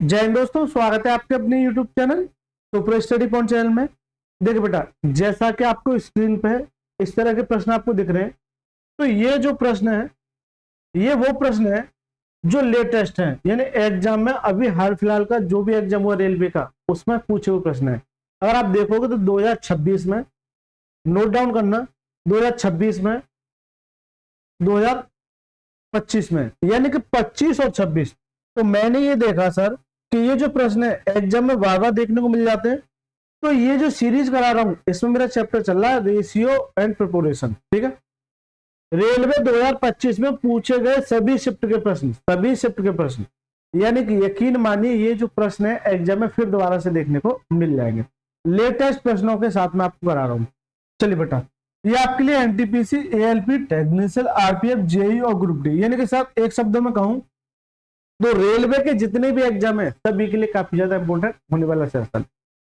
जय हिंद दोस्तों, स्वागत है आपके अपने YouTube channel super study point channel में। देखिए बेटा, जैसा कि आपको स्क्रीन पे इस तरह के प्रश्न आपको दिख रहे हैं, तो ये जो प्रश्न है ये वो प्रश्न है जो लेटेस्ट है, यानी एग्जाम में अभी हाल फिलहाल का जो भी एग्जाम हुआ रेलवे का उसमें पूछे हुए प्रश्न है। अगर आप देखोगे तो 2026 में, नोट डाउन करना, 2026 में, 2025 में, यानी कि 25 और 26। तो मैंने ये देखा सर कि ये जो प्रश्न है एग्जाम में बार बार देखने को मिल जाते हैं, तो ये जो सीरीज करा रहा हूं इसमें मेरा चैप्टर चल रहा है रेशियो एंड प्रोपोर्शन। ठीक है, रेलवे 2025 में पूछे गए सभी शिफ्ट के प्रश्न, सभी शिफ्ट के प्रश्न, यानी कि यकीन मानिए ये जो प्रश्न है एग्जाम में फिर दोबारा से देखने को मिल जाएंगे, लेटेस्ट प्रश्नों के साथ में आपको करा रहा हूं। चलिए बेटा, ये आपके लिए NTPC, ALP, technical, RPF, JE और ग्रुप डी, यानी कि सर एक शब्द में कहूं तो रेलवे के जितने भी एग्जाम है सभी के लिए काफी ज्यादा इंपॉर्टेंट होने वाला सेशन।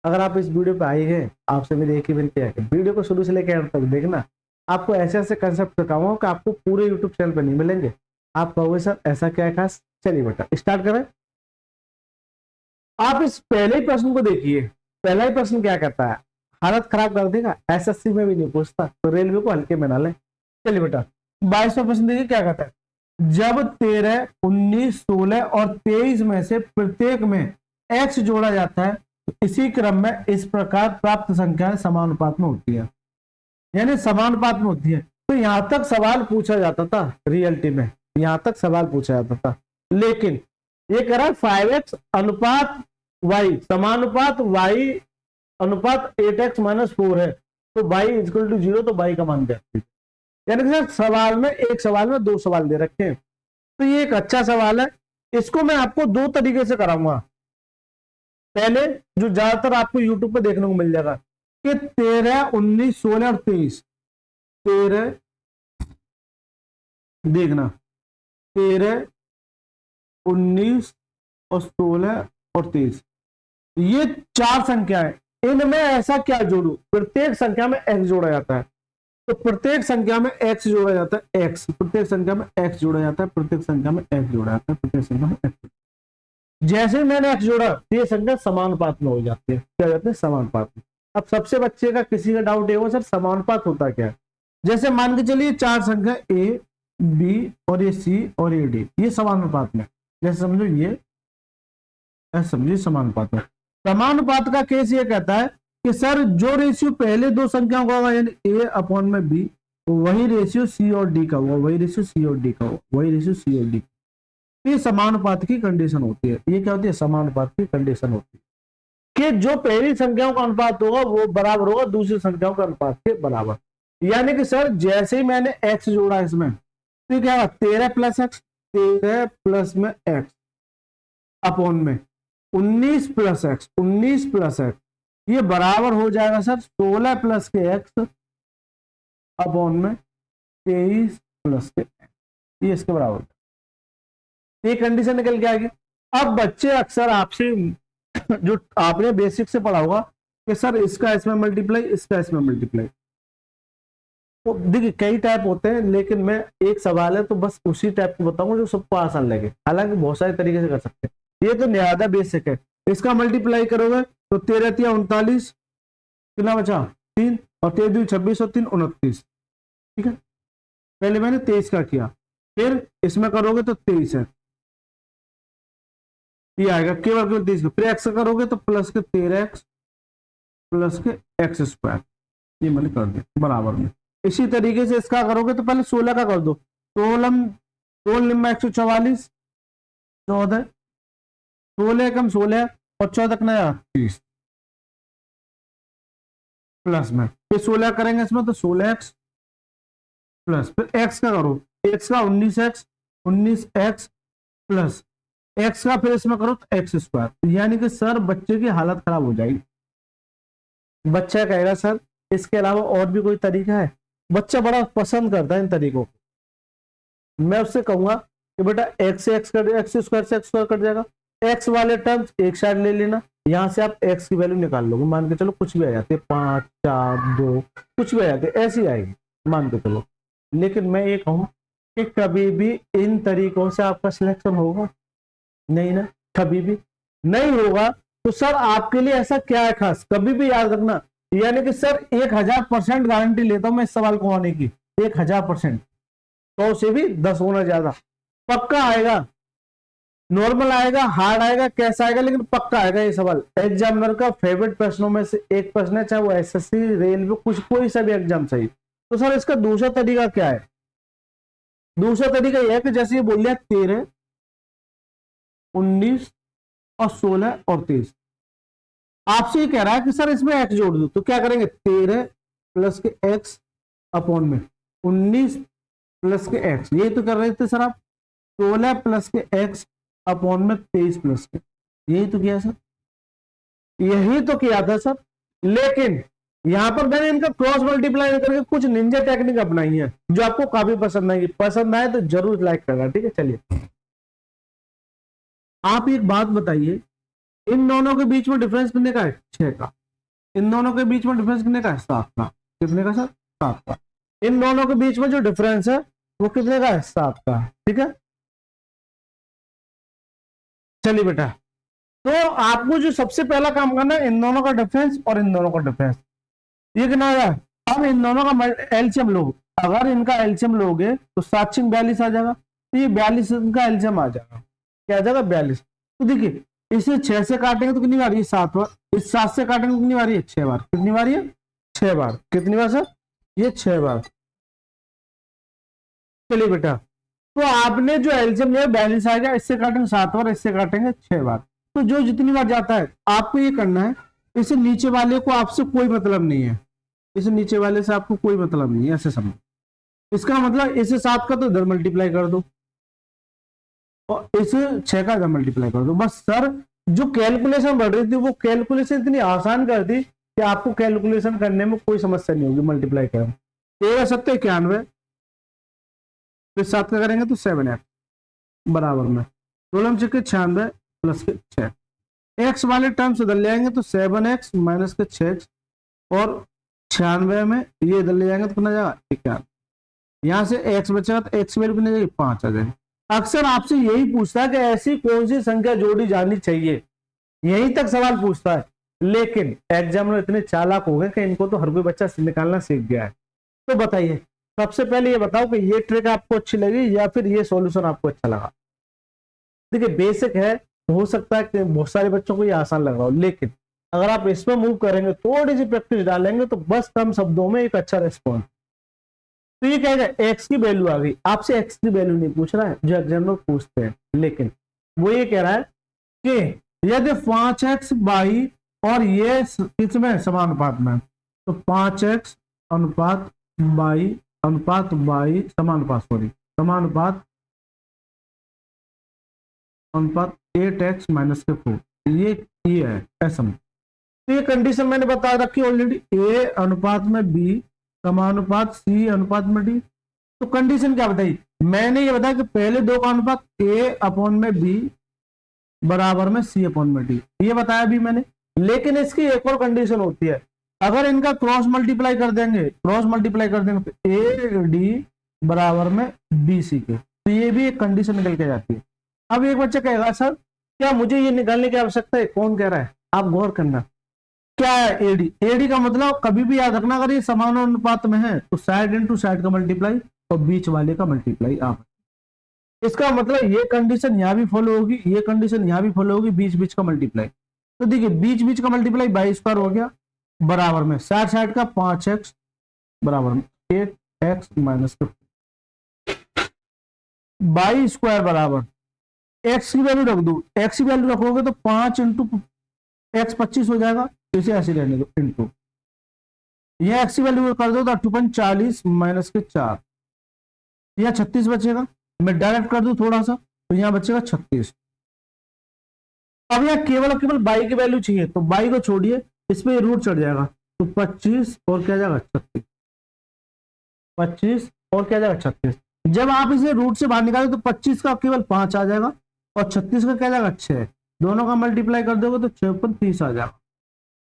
अगर आप इस वीडियो पे आए हैं, आपसे मेरी एक ही विनती है कि वीडियो को शुरू से लेकर अंत तक देखना। आपको ऐसे ऐसे कंसेप्ट सिखाऊंगा कि आपको पूरे यूट्यूब चैनल पर नहीं मिलेंगे। आप कहोगे सर ऐसा क्या है खास। चलिए बेटा स्टार्ट करें। आप इस पहले ही प्रश्न को देखिए। पहला ही प्रश्न क्या कहता है, हालत खराब कर देगा, एसएससी में भी नहीं पूछता, तो रेलवे को हल्के में ना ले। चलिए बेटा 22वां प्रश्न देखिए क्या कहता है, जब 13, 19, 16 और 23 में से प्रत्येक में x जोड़ा जाता है तो इसी क्रम में इस प्रकार प्राप्त संख्याएं समानुपात में होती है, यानी समानुपात में होती है। तो यहां तक सवाल पूछा जाता था रियलिटी में, यहां तक सवाल पूछा जाता था, लेकिन ये कह रहा है 5x अनुपात y समानुपात y अनुपात 8x माइनस 4 है, तो y इक्वल टू 0, तो y का मान दिया। यानी कि सवाल में, एक सवाल में दो सवाल दे रखे हैं, तो ये एक अच्छा सवाल है। इसको मैं आपको दो तरीके से कराऊंगा। पहले जो ज्यादातर आपको यूट्यूब पे देखने को मिल जाएगा कि 13, 19, 16 और 23, 13 देखना, 13, 19 और 16 और 23, ये चार संख्याएं, इनमें ऐसा क्या जोड़ू, प्रत्येक संख्या में x जोड़ा जाता है, तो प्रत्येक संख्या में x जोड़ा जाता है, x प्रत्येक संख्या में x जोड़ा जाता है, प्रत्येक संख्या में x जोड़ा जाता है, प्रत्येक संख्या में x। जैसे मैंने x जोड़ा ये संख्या समानुपात में हो जाती है, क्या जाते हैं समानुपात में। अब सबसे बच्चे का किसी का डाउट है वो सर समानुपात होता क्या है। जैसे मान के चलिए चार संख्या a, b और ये c और ये d, ये समानुपात में, जैसे समझो ये समझिए समानुपात में। समानुपात का केस ये कहता है कि सर जो रेशियो पहले दो संख्याओं का होगा यानी a अपॉन में b, वही रेशियो c और d का होगा, वही रेशियो c और d का होगा, वही रेशियो c और d। ये समानुपात की कंडीशन होती है। ये क्या होती है, समानुपात की कंडीशन होती है कि जो पहली संख्याओं का अनुपात होगा वो बराबर होगा दूसरी संख्याओं का अनुपात के बराबर। यानी कि सर जैसे ही मैंने x जोड़ा इसमें, तो क्या होगा 13 प्लस x, 13 प्लस में x अपॉन में 19 प्लस x, 19 प्लस x, ये बराबर हो जाएगा सर 16 प्लस के x अपॉन में 23 प्लस के x, ये इसके बराबर। ये कंडीशन निकल के आएगी। अब बच्चे अक्सर आपसे जो आपने बेसिक से पढ़ा होगा कि सर इसका इसमें मल्टीप्लाई, इसका इसमें मल्टीप्लाई, तो देखिए कई टाइप होते हैं, लेकिन मैं एक सवाल है तो बस उसी टाइप को बताऊंगा जो सबको आसान लगे, हालांकि बहुत सारे तरीके से कर सकते हैं। ये तो न्यादा बेसिक है। इसका मल्टीप्लाई करोगे तो 13 तिया 39, कितना बचा 3, और 13 26 और 3 29। ठीक है, पहले मैंने 23 का किया, फिर इसमें करोगे तो 23 है, ये आएगा केवल केवल 23 का, फिर एक्स करोगे तो प्लस के 13x प्लस के एक्स स्क्वायर, ये मैंने कर दिया बराबर में। इसी तरीके से इसका करोगे तो पहले 16 का कर दो, 144, 14, 16 कम 16 और 14 नया 30 प्लस में, फिर 16 करेंगे इसमें तो 16x प्लस, फिर x का करो, x का 19x, 19x प्लस x का, फिर इसमें करो तो एक्स स्क्वायर। यानी कि सर बच्चे की हालत खराब हो जाएगी। बच्चा कहेगा सर इसके अलावा और भी कोई तरीका है, बच्चा बड़ा पसंद करता है इन तरीकों को। मैं उससे कहूंगा कि बेटा x से x कर, एक्स स्क्वायर से एक्स स्क्वायर कट जाएगा, x वाले टर्म्स एक साइड ले लेना, यहां से आप x की वैल्यू निकाल लोगे, मान के चलो कुछ भी आ जाती है 5, 4, 2, कुछ भी आ जाती है, ऐसी आएगी मान के चलो। लेकिन मैं ये कहूँ कि कभी भी इन तरीकों से आपका सिलेक्शन होगा नहीं ना, कभी भी। नहीं होगा तो सर आपके लिए ऐसा क्या है खास, कभी भी याद रखना। यानी कि सर 1000% गारंटी लेता हूं मैं इस सवाल को आने की, 1000%, 100 से भी 10 गुना ज्यादा पक्का आएगा। नॉर्मल आएगा, हार्ड आएगा, कैसा आएगा, लेकिन पक्का आएगा ये सवाल। एग्जामिनर का फेवरेट प्रश्नों में से एक प्रश्न है, चाहे वो एसएससी, रेलवे, कुछ कोई सा भी एग्जाम सही। तो सर इसका दूसरा तरीका क्या है? दूसरा तरीका यह है कि जैसे ये बोल दिया 13, 19 और 16 और 23, आपसे ये कह रहा है कि सर इसमें एक्स जोड़ दो, तो क्या करेंगे? 13 प्लस के एक्स अपॉन में 19 प्लस के एक्स, यही तो कर रहे थे सर आप। 16 प्लस के एक्स अपॉन में 23 प्लस के, यही तो किया सर, यही तो किया था सर। लेकिन यहां पर मैंने इनका क्रॉस मल्टीप्लाई करके कुछ निंजा टेक्निक अपनाई है जो आपको काफी पसंद आएगी। पसंद आए तो जरूर लाइक करना, ठीक है। चलिए आप एक बात बताइए, इन दोनों के बीच में डिफरेंस कितने का है? 6 का। इन दोनों के बीच में डिफरेंस कितने का है? 7 का। कितने का सर? 7 का। इन दोनों के बीच में जो डिफरेंस है वो कितने का है? 7 का, ठीक है। चलिए बेटा, तो आपको जो सबसे पहला काम करना है, इन दोनों का डिफरेंस और इन दोनों का डिफरेंस, ये कितना है? अब इन दोनों का एलसीएम लो, अगर इनका एलसीएम लोगे तो 7 6 42 आ जाएगा, तो ये 42 इनका एलसीएम आ जाएगा, क्या आ जाएगा? 42। तो देखिए इसे 6 से काटेंगे तो कितनी बार? ये 7 बार। इस 7 से काटेंगे तो कितनी बार? ये 6 बार। कितनी बार? ये 6 बार। कितनी बार सर? ये 6 बार। चलिए बेटा, तो आपने जो एलसीएम लिया 42 आ गया, इससे काटेंगे 7 बार, इससे काटेंगे 6 बार। तो जो जितनी बार जाता है आपको ये करना है, इसे नीचे वाले को आपसे कोई मतलब नहीं है, इसे नीचे वाले से आपको कोई मतलब नहीं है, ऐसे समझो। इसका मतलब इसे 7 का तो इधर मल्टीप्लाई कर दो और इसे 6 का इधर मल्टीप्लाई कर दो, बस। सर जो कैलकुलेशन बढ़ रही थी वो कैलकुलेशन इतनी आसान कर दी कि आपको कैलकुलेशन करने में कोई समस्या नहीं होगी। मल्टीप्लाई करें 13 7 91, फिर 7 का करेंगे तो 7x बराबर में 16 6 96 प्लस के 6, एक्स वाले टर्म से इधर ले आएंगे तो 7x माइनस के 6x, और 96 में ये इधर ले जाएंगे तो कितना जाएगा? 91। यहां से x बचेगा तो x वैल्यू कितनी जाएगी? 5 आ जाएगी। अक्सर आपसे यही पूछता है कि ऐसी कौन सी संख्या जोड़ी जानी चाहिए, यहीं तक सवाल पूछता है। लेकिन एग्जामिनर इतने चालाक हो गए कि इनको तो हर कोई बच्चा निकालना सीख गया है। तो बताइए, सबसे पहले ये बताओ कि ये ट्रिक आपको अच्छी लगी या फिर ये सॉल्यूशन आपको अच्छा लगा? देखिए बेसिक है, हो सकता है कि बहुत सारे बच्चों को ये आसान लग रहा हो, लेकिन अगर आप इसमें मूव करेंगे, थोड़ी सी प्रैक्टिस डालेंगे, तो बस कम शब्दों में एक अच्छा रिस्पॉन्स। तो ये कहेगा एक्स की वैल्यू आ गई, आपसे एक्स की वैल्यू नहीं पूछ रहा है जो एग्जामिनर पूछते हैं, लेकिन वो ये कह रहा है कि यदि 5x बाई और ये किसमें समानुपात में, तो 5x अनुपात बाई समानुपात, सॉरी समानुपात अनुपात 8x माइनस के 4, ये है ऐसा। तो ये कंडीशन मैंने बता रखी ऑलरेडी, ए अनुपात में बी समानुपात सी अनुपात में डी। तो कंडीशन क्या बताई? मैंने ये बताया कि पहले दो का अनुपात ए अपॉन में बी बराबर में सी अपॉन में डी, ये बताया भी मैंने। लेकिन इसकी एक और कंडीशन होती है, अगर इनका क्रॉस मल्टीप्लाई कर देंगे तो ए डी बराबर में बी सी के, तो ये भी एक कंडीशन निकल के जाती है। अब एक बच्चा कहेगा सर क्या मुझे ये निकालने की आवश्यकता है? कौन कह रहा है? आप गौर करना, क्या है एडी? एडी का मतलब कभी भी याद रखना, अगर ये समानुपात में है तो साइड इनटू साइड का मल्टीप्लाई और बीच वाले का मल्टीप्लाई। आप इसका मतलब ये कंडीशन यहां भी फॉलो होगी, ये कंडीशन यहां भी फॉलो होगी, बीच बीच का मल्टीप्लाई। तो देखिए बीच बीच का मल्टीप्लाई 22² हो गया, बराबर में साइड साइड का 5x बराबर में 8x माइनस 22² बराबर x की वैल्यू रख दो, x की वैल्यू रखोगे तो 5 इंटू x 25 हो जाएगा, इसे ऐसे रहने दो इंटू, ये x की वैल्यू कर दो तो 40 माइनस के 4, यह 36 बचेगा। मैं डायरेक्ट कर दूं थोड़ा सा तो यहां बचेगा 36। अब यहां केवल बाई की वैल्यू चाहिए, तो बाई को छोड़िए, इस पे रूट चढ़ जाएगा, तो 25 और क्या जाएगा 36, 25 और क्या जाएगा 36। जब आप इसे रूट से बाहर निकाले तो 25 का केवल 5 आ जाएगा और 36 का क्या जाएगा 6, दोनों का मल्टीप्लाई कर दोगे तो 6 पर 30 आ जाएगा।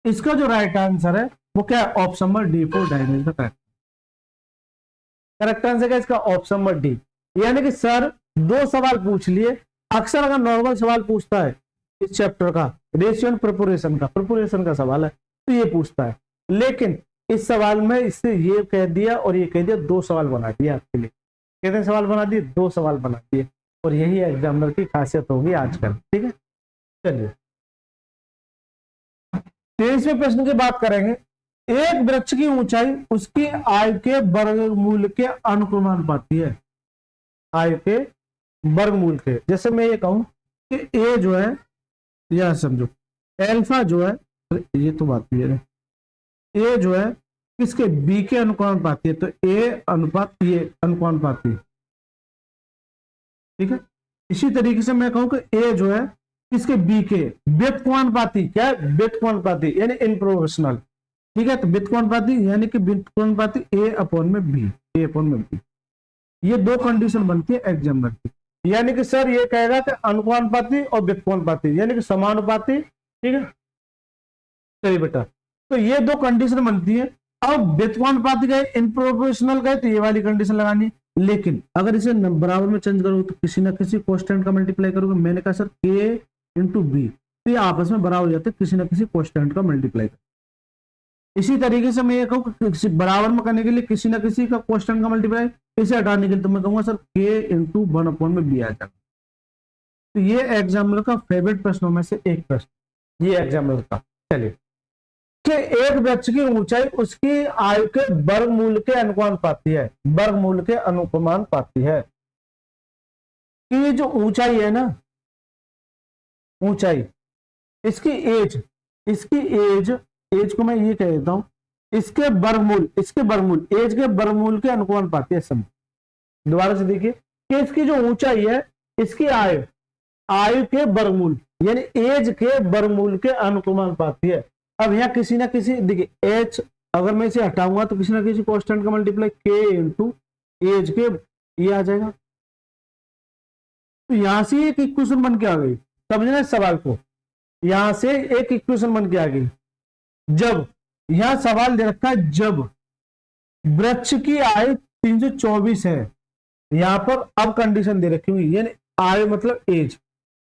इसका जो राइट आंसर है वो क्या है? ऑप्शन नंबर डी, 4 डायमेंशन का करेक्ट आंसर है इसका ऑप्शन नंबर डी। यानी कि सर 2 सवाल पूछ लिए। अक्सर अगर नॉर्मल सवाल पूछता है इस चैप्टर का, रेशियो एंड प्रोपोर्शन का सवाल है, तो ये पूछता है। लेकिन इस सवाल में इससे ये कह दिया और ये कह दिया, 2 सवाल बना दिया आपके लिए। कितने सवाल बना दिए? 2 सवाल बना दिए। और यही एग्जामिनर की खासियत होगी आजकल। ठीक है, चलिए 23वें प्रश्न की बात करेंगे। एक वृक्ष की ऊंचाई उसकी आयु के वर्गमूल के अनुक्रमानुपाती है। आयु के वर्गमूल के, जैसे मैं ये कहूं कि ए जो है, यह समझो एल्फा जो है, ये तो बात क्लियर है, ए जो है किसके? बी के अनुपाती है, तो ए अनुपात ये अनुपाती। ठीक है, इसी तरीके से मैं कहूं कि ए जो है किसके? बी के व्युत्क्रमानुपाती। क्या है? व्युत्क्रमानुपाती यानी इन प्रोपोर्शनल। ठीक है, तो व्युत्क्रमानुपाती यानी कि व्युत्क्रमानुपाती ए अपॉन में बी, ए अपॉन में बी। ये 2 कंडीशन बनती है एग्जामिनर की। यानी कि सर ये कहेगा कि अनुपाती और व्युत्क्रमानुपाती यानी कि समानुपाती। ठीक है, चलिए बेटा, तो ये 2 कंडीशन बनती है। अब व्युत्क्रमानुपाती गए, इन प्रोपोर्शनल गए, तो ये वाली कंडीशन लगानी है। लेकिन अगर इसे बराबर में चेंज करो तो किसी ना किसी कांस्टेंट का मल्टीप्लाई करोगे। मैंने कहा सर के इंटू बी, तो ये आपस में बराबर हो जाते हैं, किसी ना किसी कांस्टेंट का मल्टीप्लाई। इसी तरीके से मैं ये कहूँ कि बराबर में करने के लिए किसी ना किसी का कांस्टेंट का मल्टीप्लाई, इसे हटाने के लिए तो मैं कहूंगा सर के इंटू 1 अपॉन में बी आ जाएगा। तो ये एग्जामिनर का फेवरेट प्रश्नों में से एक प्रश्न, ये एग्जामिनर का। चलिए कि एक वृक्ष की ऊंचाई उसकी आयु के वर्गमूल के अनुपाती है। वर्गमूल के अनुपाती है कि ये जो ऊंचाई है ना, ऊंचाई, इसकी एज, एज को मैं ये कह देता हूं, इसके वर्गमूल एज के वर्गमूल के अनुपाती है। सब दोबारा से देखिए कि इसकी जो ऊंचाई है, इसकी आयु के वर्गमूल यानी एज के वर्गमूल के अनुपाती है। अब यहाँ किसी ना किसी, देखिए एच अगर मैं इसे हटाऊंगा तो किसी ना किसी कांस्टेंट का मल्टीप्लाई के इंटू एज के, ये आ जाएगा। तो यहां से एक इक्वेशन बन के आ गई। समझना इस सवाल को, यहां से एक इक्वेशन बन के आ गई। जब यहां सवाल दे रखा है, जब वृक्ष की आयु 324 है, यहां पर अब कंडीशन दे रखी हुई, यानी आयु मतलब एज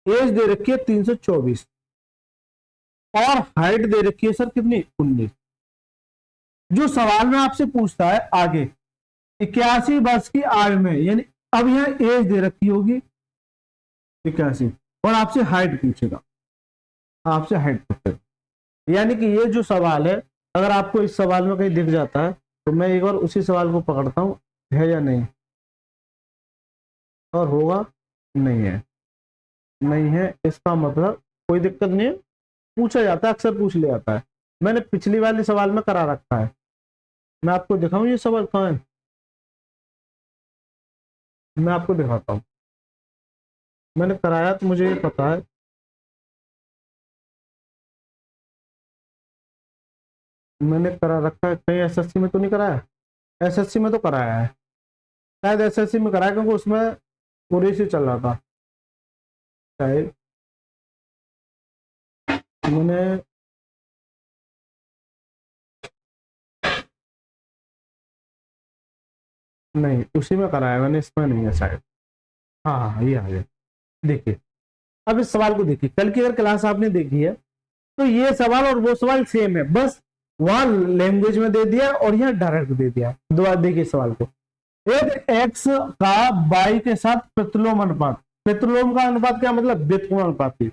दे रखी है 324 और हाइट दे रखी है सर कितनी? 19। जो सवाल में आपसे पूछता है आगे 81 वर्ष की आयु में, यानी अब यहां एज दे रखी होगी 81 और आपसे हाइट पूछेगा, यानी कि ये जो सवाल है, अगर आपको इस सवाल में कहीं दिख जाता है तो मैं एक बार उसी सवाल को पकड़ता हूं, है या नहीं, और होगा नहीं है, इसका मतलब कोई दिक्कत नहीं है, पूछा जाता है, अक्सर पूछ लिया जाता है। मैंने पिछली वाले सवाल में करा रखा है, मैं आपको दिखाऊं ये सवाल कहां है, मैं आपको दिखाता हूं। मैंने कराया तो मुझे ये पता है, मैंने करा रखा है। कहीं एसएससी में तो नहीं कराया? एसएससी में तो कराया है, शायद एसएससी में कराया, क्योंकि उसमें पूरे से चल रहा था शायद। मैंने नहीं, उसी में कराया मैंने, इसमें नहीं है शायद। हाँ, ये आ गया। देखिए अब इस सवाल को देखिए, कल की अगर क्लास आपने देखी है तो ये सवाल और वो सवाल सेम है, बस वहां लैंग्वेज में दे दिया और यहाँ डायरेक्ट दे दिया। दोबारा देखिए सवाल को, एक एक्स का वाई के साथ प्रतिलोम अनुपात। प्रतिलोम का अनुपात क्या मतलब? व्युत्क्रमानुपाती,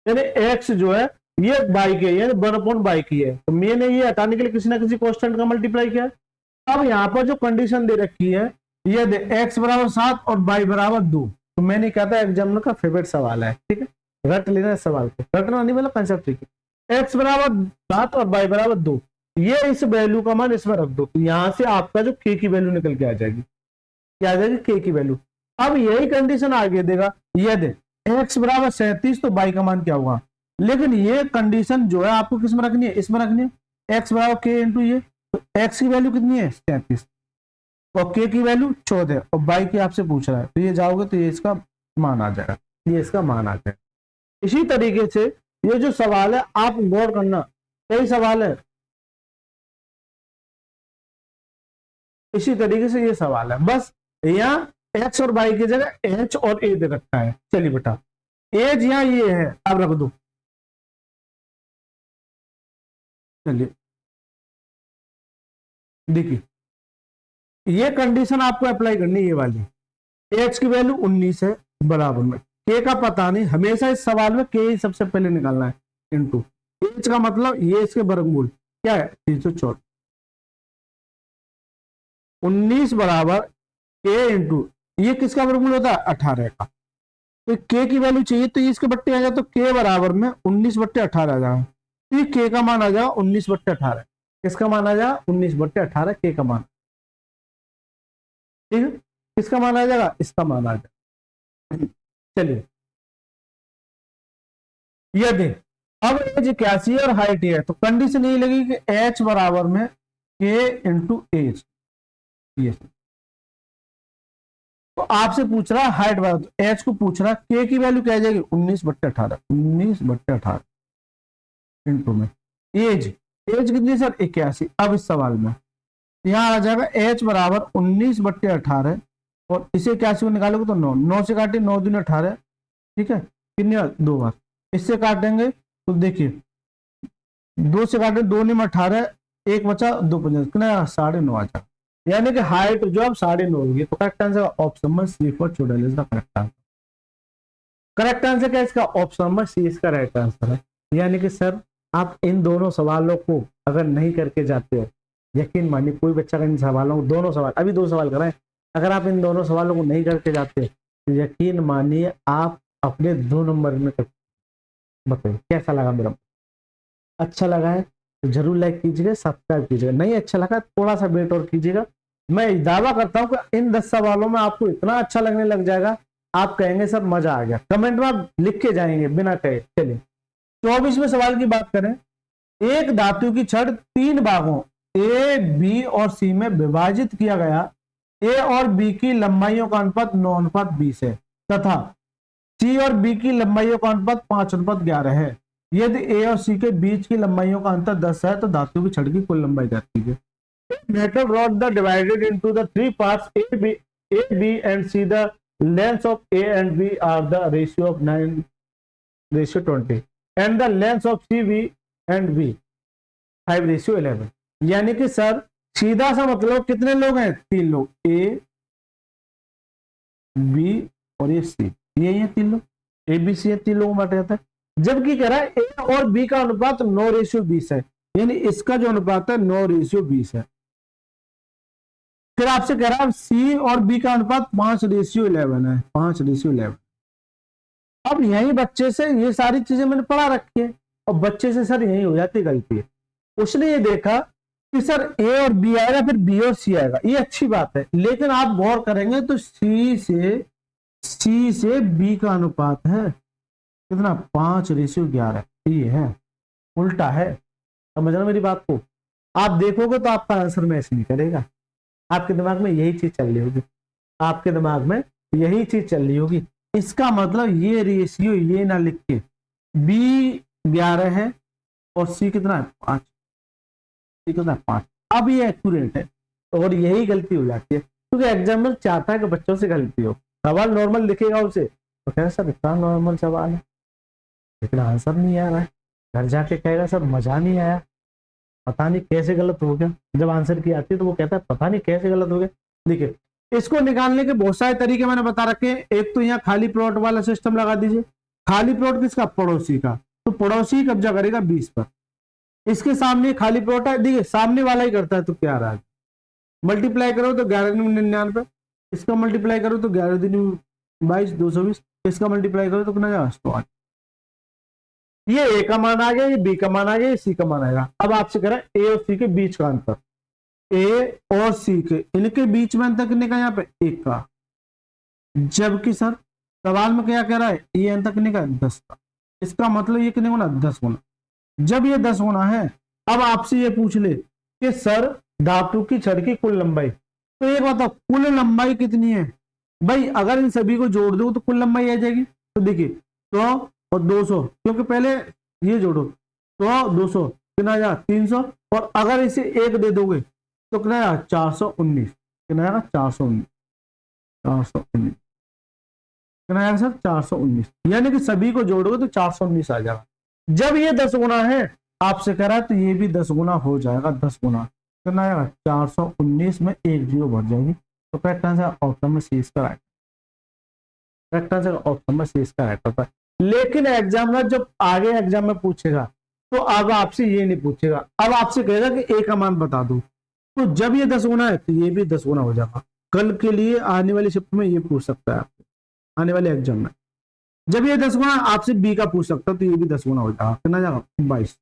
यानी एक्स जो है ये वाई के यानी 1/y की है, तो मैंने ये हटाने के लिए किसी ना किसी कांस्टेंट का मल्टीप्लाई किया। अब यहाँ पर जो कंडीशन दे रखी है, ये दे x बराबर 7 और y बराबर 2, तो मैंने कहा था एग्जामिनर का फेवरेट सवाल है। ठीक है, रट लेना इस सवाल को, रटना नहीं मतलब कंसेप्ट। ठीक है, x बराबर 7 और y बराबर 2, ये इस वैल्यू का मान इसमें रख दो, तो यहां से आपका जो k की वैल्यू निकल के आ जाएगी, क्या आ जाएगी? k की वैल्यू। अब यही कंडीशन आगे देगा, ये दे x बराबर 37, तो y का मान क्या होगा? लेकिन ये कंडीशन जो है आपको किस में रखनी है? इसमें रखनी है। x बराबर k इंटू ये, तो x की वैल्यू कितनी है? 37 और k की वैल्यू 14 और y की आपसे पूछ रहा है, तो ये जाओगे तो ये इसका मान आ जाएगा, ये इसका मान आ जाएगा। इसी तरीके से ये जो सवाल है आप गौर करना, कई सवाल है, इसी तरीके से ये सवाल है, बस यहाँ x और y की जगह h और a दे रखा है। चलिए बेटा, एज यहाँ ये है, अब रख दो, चलिए देखिए, ये कंडीशन आपको अप्लाई करनी है, ये वाली। एच की वैल्यू 19 है, बराबर में के का पता नहीं, हमेशा इस सवाल में के ही सबसे पहले निकालना है, इनटू एच का मतलब ये इसके वर्गमूल क्या है 314, 19 बराबर के इंटू ये किसका वर्गमूल होता है 18 का। तो के की वैल्यू चाहिए तो इसके बट्टे आ जाए, तो के बराबर में 19/18 आ जाएगा। तो ये के का मान आ जाएगा 19/18। किसका मान आ जाएगा 19/18 के का मान। ठीक है, किसका मान आ जाएगा, इसका मान आ जाएगा। चलिए यदि अब एज 81 और हाइट है तो कंडीशन ये लगी कि एच बराबर में के इंटू एज। तो आपसे पूछ रहा हाइट बराबर, तो एच को पूछ रहा के की वैल्यू क्या आ जाएगी 19/18, 19/18 इंटू में एज, एज कितनी सर 81। अब इस सवाल में यहां आ जाएगा एच बराबर 19/18 और इसे 81 को निकालोगे तो 9, 9 से काटे 9 दूनी 18। ठीक है, कितनी बार 2 बार, इससे काटेंगे तो देखिए 2 से काटे 2 में 18, 1 बचा 2 5 कितना 9.5 आ जाएगा। यानी कि हाइट जो अब 9.5 होगी। तो correct answer option number C for चुड़ैल is the correct answer. Correct answer क्या है इसका, ऑप्शन नंबर सी इसका राइट आंसर है। यानी कि सर आप इन दोनों सवालों को अगर नहीं करके जाते हो, यकीन मानिए कोई बच्चा का इन सवालों को, दोनों सवाल अभी 2 सवाल कराएं, अगर आप इन दोनों सवालों को नहीं करके जाते तो यकीन मानिए आप अपने 2 नंबर में। बताइए कैसा लगा मेरा, अच्छा लगा है तो जरूर लाइक कीजिएगा, सब्सक्राइब कीजिएगा, नहीं अच्छा लगा थोड़ा सा वेट और कीजिएगा। मैं दावा करता हूं कि इन 10 सवालों में आपको इतना अच्छा लगने लग जाएगा, आप कहेंगे सर मजा आ गया, कमेंट में आप लिख के जाएंगे बिना कहे। चलिए 24वें सवाल की बात करें। एक धातु की छड़ 3 भागों ए बी और सी में विभाजित किया गया, ए और बी की लंबाइयों का अनुपात 9:20 है तथा सी और बी की लंबाइयों का अनुपात 5:11 है। यदि ए और सी के बीच की लंबाइयों का अंतर 10 है तो धातु की छड़ की कुल लंबाई ज्ञात कीजिए। Metal rod the divided into the 3 parts A, B and C. The lengths of A and B are the ratio of 9:20 and the lengths of C, B and B 5:11। यानी कि सर सीधा सा मतलब कितने लोग हैं 3 लोग, ए बी और ये सी, ये 3 लोग, ए बी सी 3 लोगों में बांटा जाता है। जबकि कह रहा है ए और बी का अनुपात 9:20 है, यानी इसका जो अनुपात है 9:20 है। फिर आपसे कह रहा है सी और बी का अनुपात 5:11 है, 5:11। अब यही बच्चे से ये सारी चीजें मैंने पढ़ा रखी है और बच्चे से सर यही हो जाती गलती है। उसने ये देखा कि सर ए और बी आएगा फिर बी और सी आएगा, ये अच्छी बात है, लेकिन आप गौर करेंगे तो सी से बी का अनुपात है कितना 5:11, ये है उल्टा है। समझना मेरी बात को, आप देखोगे तो आपका आंसर मैच नहीं करेगा, आपके दिमाग में यही चीज चल रही होगी, आपके दिमाग में यही चीज चल रही होगी। इसका मतलब ये रेशियो ये ना लिख के बी 11 है और सी कितना है 5, सी कितना 5। अब ये एक्यूरेट है और यही गलती हो जाती है क्योंकि एग्जामिनर चाहता है कि बच्चों से गलती हो। सवाल नॉर्मल लिखेगा उसे तो कहेगा सर इतना नॉर्मल सवाल है लेकिन आंसर नहीं आ रहा है, घर जाके कहेगा सर मजा नहीं आया, पता नहीं कैसे गलत हो गया। जब आंसर की आती है तो वो कहता है पता नहीं कैसे गलत हो गया। देखिए इसको निकालने के बहुत सारे तरीके मैंने बता रखे हैं। एक तो यहाँ खाली प्लॉट वाला सिस्टम लगा दीजिए। खाली प्लॉट किसका, पड़ोसी का, तो पड़ोसी कब्जा करेगा 20 पर। इसके सामने खाली प्लॉट है, देखिए सामने वाला ही करता है तो क्या रहा, मल्टीप्लाई करो तो 11×99, इसका मल्टीप्लाई करो तो 11×22 220, इसका मल्टीप्लाई करो तो कितना 108। ये ए का मान आ गया, ये बी का मान आ गया, ये सी का मान आएगा। अब आपसे कह रहा है ए और सी के बीच का अंतर, ए और सी के इनके बीच में अंतर कितने का, यहाँ पे 1 का। जबकि सर सवाल में क्या कह रहा है, ये अंतर कितने का 10 का। इसका मतलब ये कितने गुना 10 गुना। जब ये 10 गुना है, अब आपसे ये पूछ ले कि सर धातु की छड़ की कुल लंबाई, तो एक बताओ कुल लंबाई कितनी है भाई। अगर इन सभी को जोड़ दो तो कुल लंबाई आ जाएगी। तो देखिए 100 और 200, क्योंकि पहले ये जोड़ो 100 200 कितना आया 300, और अगर इसे 1 दे दोगे तो कितना आया 419, कितना आएगा 419, 419 कितना आएगा सर 419, यानी कि सभी को जोड़ोगे तो 419 आ जाएगा। जब ये 10 गुना है, आपसे कह रहा है तो ये भी 10 गुना हो जाएगा, 10 गुना कितना आएगा 419 में 1 जीरो बढ़ जाएगी। तो करेक्ट आंसर ऑप्शन में सी इसका राइट, करेक्ट आंसर ऑप्शन में सी इसका राइट होता है। लेकिन एग्जामिनर जब आगे एग्जाम में पूछेगा तो अब आपसे ये नहीं पूछेगा, अब आपसे कहेगा कि ए का मान बता दो। तो जब ये 10 गुना है तो ये भी 10 गुना हो जाएगा। कल के लिए आने वाली शिफ्ट में ये पूछ सकता है आपसे, आने वाले एग्जाम में जब ये 10 गुना आपसे बी का पूछ सकता है तो ये भी 10 गुना हो जाएगा, कितना जाएगा 22।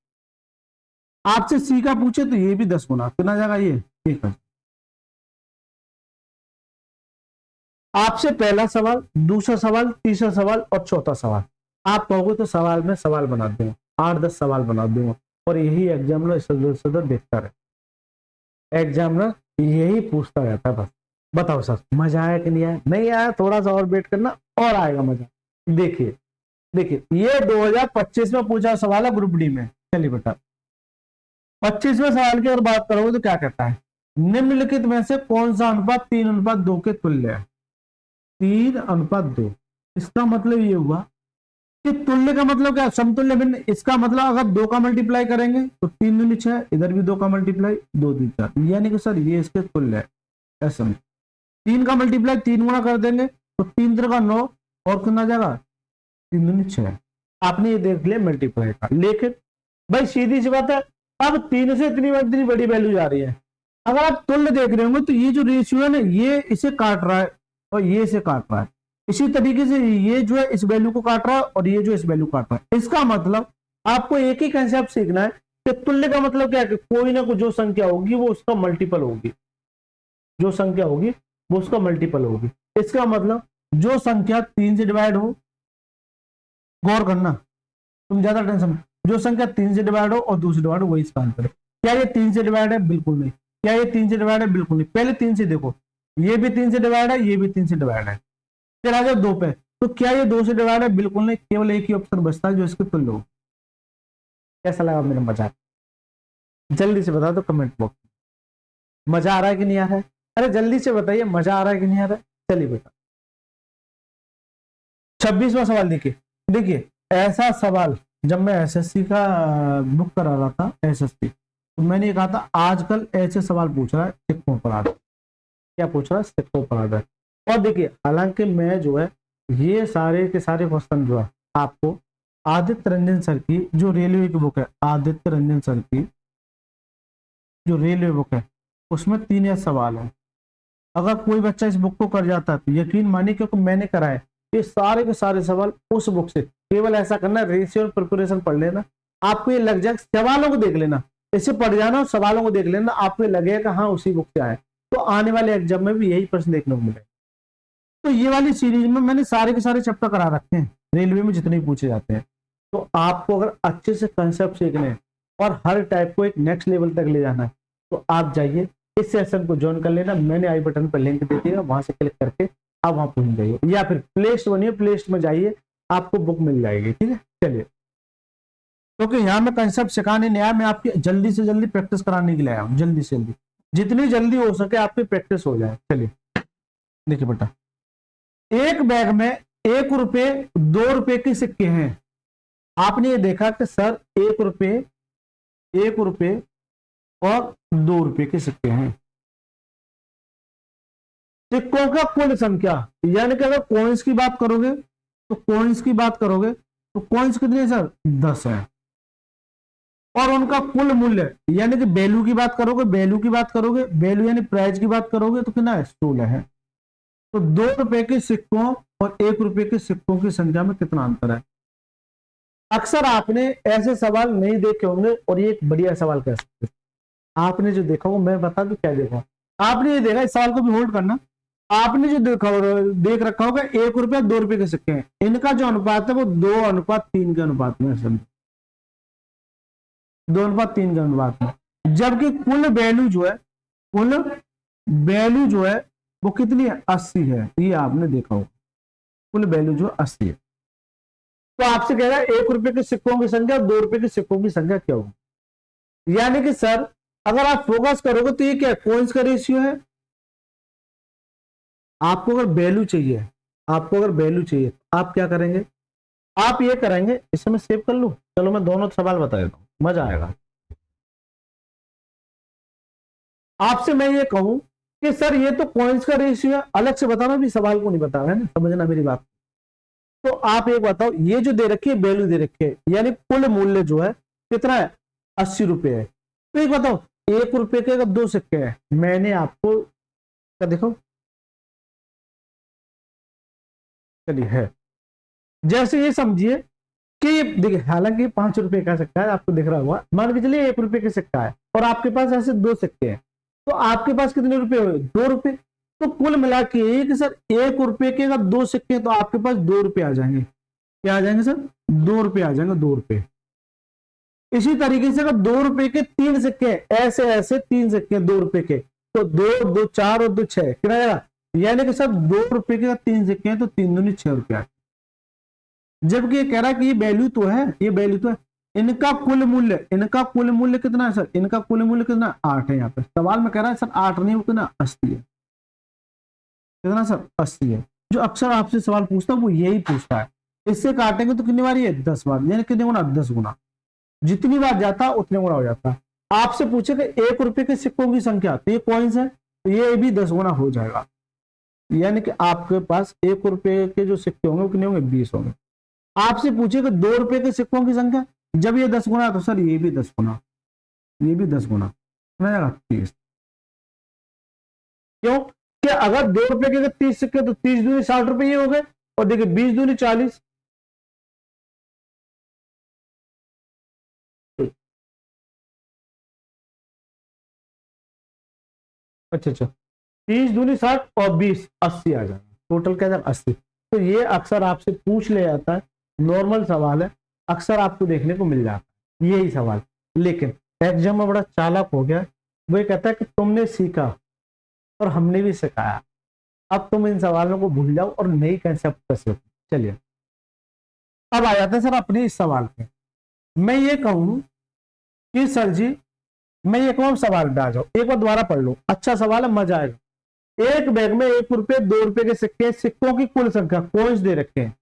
आपसे सी का पूछे तो ये भी 10 गुना, कितना जाएगा ये, ठीक है। आपसे पहला सवाल, दूसरा सवाल, तीसरा सवाल और चौथा सवाल आप कहोगे तो सवाल में सवाल बना दूंगा, 8-10 सवाल बना दूंगा और यही एग्जामिनर सदर देखता रहे, एग्जामिनर यही पूछता रहता है बस। बताओ सर मजा आया कि नहीं आया? नहीं आया थोड़ा सा और वेट करना और आएगा मजा। देखिए देखिए ये 2025 में पूछा सवाल है ग्रुप डी में। चलिए बेटा 25वें सवाल की अगर बात करोगे तो क्या कहता है, निम्नलिखित में से कौन सा अनुपात 3:2 के तुल्य है? 3:2। इसका मतलब ये हुआ कि तुल्य का मतलब क्या, समतुल्य भिन्न। इसका मतलब अगर 2 का मल्टीप्लाई करेंगे तो 3 दूनी 6, इधर भी 2 का मल्टीप्लाई 2 दूनी 4, यानी कि सर ये इसके तुल्य है। ऐसा 3 का मल्टीप्लाई 3 गुना कर देंगे तो 3 3 का 9 और कितना जाएगा 3 दूनी 6। आपने ये देख लिया मल्टीप्लाई का। लेकिन भाई सीधी सी बात है, अब 3 से इतनी बड़ी वैल्यू जा रही है, अगर आप तुल्य देख रहे होंगे तो ये जो रेशियो है ना ये इसे काट रहा है और ये इसे काट रहा है, इसी तरीके से ये जो है इस वैल्यू को काट रहा है और ये जो इस वैल्यू काट रहा है। इसका मतलब आपको एक ही कंसेप्ट सीखना है कि तुल्य का मतलब क्या है कि कोई ना कोई जो संख्या होगी वो उसका मल्टीपल होगी, जो संख्या होगी वो उसका मल्टीपल होगी। इसका मतलब जो संख्या 3 से डिवाइड हो, गौर करना तुम ज्यादा टेंशन, जो संख्या 3 से डिवाइड हो और 2 से डिवाइड हो वही इसका आंसर है। क्या ये 3 से डिवाइड है? बिल्कुल नहीं। क्या ये 3 से डिवाइड है? बिल्कुल नहीं। पहले 3 से देखो, ये भी 3 से डिवाइड है, ये भी 3 से डिवाइड है। फिर आ जाओ 2 पे, तो क्या ये 2 से डिवाइड है? बिल्कुल नहीं। केवल एक ही ऑप्शन बचता है जो इसके तुल्य हो। कैसा लगा मेरा मजाक? जल्दी से बता दो कमेंट बॉक्स में, मजा आ रहा है कि नहीं आ रहा है? अरे जल्दी से बताइए मजा आ रहा है कि नहीं आ रहा है? चलिए बेटा 26वां सवाल देखिए। देखिए ऐसा सवाल जब मैं एसएससी का बुक करा रहा था एसएससी, तो मैंने ये कहा था आजकल ऐसे सवाल पूछ रहा है सिक्कों पर आधारित। क्या पूछ रहा है? सिक्कों पर आधारित। और देखिए हालांकि मैं जो है ये सारे के सारे क्वेश्चन जो है आपको आदित्य रंजन सर की जो रेलवे की बुक है, आदित्य रंजन सर की जो रेलवे बुक है उसमें 3 या सवाल है। अगर कोई बच्चा इस बुक को कर जाता है तो यकीन मानिए क्योंकि मैंने करा है, ये सारे के सारे सवाल उस बुक से। केवल ऐसा करना रेशियो प्रिपरेशन पढ़ लेना, आपको ये लग जाए, सवालों को देख लेना, इसे पढ़ जाना और सवालों को देख लेना, आपको लगेगा हाँ उसी बुक से आए। तो आने वाले एग्जाम में भी यही प्रश्न देखने को मिलेगा। तो ये वाली सीरीज में मैंने सारे के सारे चैप्टर करा रखे हैं रेलवे में जितने पूछे जाते हैं। तो आपको अगर अच्छे से कंसेप्ट सीखने हैं और हर टाइप को एक नेक्स्ट लेवल तक ले जाना है तो आप जाइए इस सेशन को ज्वाइन कर लेना। मैंने आई बटन पर लिंक दे दिया, वहां से क्लिक करके आप वहां पहुंच जाइए, या फिर प्ले लिस्ट बनिए, प्ले लिस्ट में जाइए आपको बुक मिल जाएगी। ठीक है चलिए, क्योंकि यहाँ मैं कंसेप्ट सिखाने नहीं आया, मैं आपकी जल्दी से जल्दी प्रैक्टिस कराने के लिए आया हूँ। जल्दी से जल्दी जितनी जल्दी हो सके आपकी प्रैक्टिस हो जाए। चलिए देखिए बेटा, एक बैग में 1 रुपए 2 रुपए के सिक्के हैं। आपने ये देखा कि सर 1 रुपए और 2 रुपए के सिक्के हैं। सिक्कों का कुल संख्या, यानी कि अगर कॉइन्स की बात करोगे तो कॉइन्स कितने हैं सर? 10 है। और उनका कुल मूल्य यानी कि वैल्यू की बात करोगे, वैल्यू यानी प्राइस की बात करोगे तो कितना है? 16 है। तो 2 रुपए के सिक्कों और 1 रुपए के सिक्कों की संख्या में कितना अंतर है? अक्सर आपने ऐसे सवाल नहीं देखे होंगे और ये एक बढ़िया सवाल कह सकते हैं। आपने जो देखा वो मैं बता दूं क्या देखा। आपने ये देखा, इस सवाल को भी होल्ड करना। आपने जो देख रखा होगा 1 रुपया 2 रुपए के सिक्के हैं, इनका जो अनुपात है वो 2:3 के अनुपात में, 2:3 के अनुपात में। जबकि कुल वैल्यू जो है वो कितनी है? 80 है। ये आपने देखा होगा कुल वैल्यू जो 80 है। तो आपसे कह रहा है 1 रुपए के सिक्कों की संख्या 2 रुपए के सिक्कों की संख्या क्या होगी? यानी कि सर अगर आप फोकस करोगे तो ये क्या कॉइन्स का रेशियो है। आपको अगर वैल्यू चाहिए आप क्या करेंगे? आप ये करेंगे, इसे मैं सेव कर लूं। चलो मैं दोनों सवाल बता देता हूं, मजा आएगा। आपसे मैं ये कहूं कि सर ये तो कॉइन्स का रेशियो है, अलग से बताना, भी सवाल को नहीं बता रहा है ना, समझना मेरी बात। तो आप एक बताओ, ये जो दे रखी है वैल्यू दे रखी है, यानी कुल मूल्य जो है कितना है, 80 रुपए है। तो एक बताओ, 1 रुपए के अगर 2 सिक्के हैं, मैंने आपको क्या देखो, चलिए है, जैसे ये समझिए कि देखिए, हालांकि 5 रुपए का सिक्का है, आपको दिख रहा होगा, मान के चलिए 1 रुपए का सिक्का है और आपके पास ऐसे 2 सिक्के हैं, तो आपके पास कितने रुपए हुए, 2 रुपए। तो कुल मिला के कि सर 1 रुपए के अगर 2 सिक्के हैं तो आपके पास 2 रुपए आ जाएंगे। क्या आ जाएंगे सर, 2 रुपए आ जाएंगे, 2 रुपए। इसी तरीके से अगर 2 रुपए के 3 सिक्के हैं, ऐसे ऐसे 3 सिक्के 2 रुपए के, तो 2 2 4 और 2 6 कितना आएगा, यानी कि सर 2 रुपए के 3 सिक्के हैं तो 3 दूनी 6 रुपया। जबकि ये कह रहा है कि ये वैल्यू तो है, ये वैल्यू तो है, इनका कुल मूल्य, इनका कुल मूल्य कितना है सर, इनका कुल मूल्य कितना, 8 है। यहाँ पे सवाल में कह रहा है सर 8 नहीं, वो कितना 80 है। कितना सर, 80 है। जो अक्सर आपसे सवाल पूछता है वो यही पूछता है। इससे काटेंगे तो कितनी बार, ये 10 बार, यानी कितने गुना, 10 गुना। जितनी बार जाता उतने गुना हो जाता। आपसे पूछेगा 1 रुपए के सिक्कों की संख्या, तो ये कॉइन्स है, तो ये भी 10 गुना हो जाएगा। यानी कि आपके पास 1 रुपए के जो सिक्के होंगे वो कितने होंगे, 20 होंगे। आपसे पूछेगा 2 रुपए के सिक्कों की संख्या, जब ये 10 गुना, तो सर ये भी 10 गुना, ये भी 10 गुना, 30। क्यों कि अगर 2 रुपए के 30 सिक्के तो 30 दूनी 60 रुपए ये हो गए, और देखिए 20 दूनी 40। अच्छा, 30 दूनी 60 और 20 80 आ जाएगा, टोटल क्या जाएगा 80। तो ये अक्सर आपसे पूछ ले जाता है, नॉर्मल सवाल है, अक्सर आपको देखने को मिल जाता है यही सवाल। लेकिन एग्जाम में बड़ा चालाक हो गया, वो ये कहता है कि तुमने सीखा और हमने भी सिखाया, अब तुम इन सवालों को भूल जाओ और नई कंसेप्ट कर सको। चलिए अब आ जाते हैं सर अपने इस सवाल पे। मैं ये कहूं कि सर जी, मैं ये कहूं सवाल पे आ जाओ, एक बार दोबारा पढ़ लो, अच्छा सवाल है, मजा आएगा। एक बैग में 1 रुपए 2 रुपए के सिक्के, सिक्कों की कुल संख्या, कॉइन्स दे रखे हैं।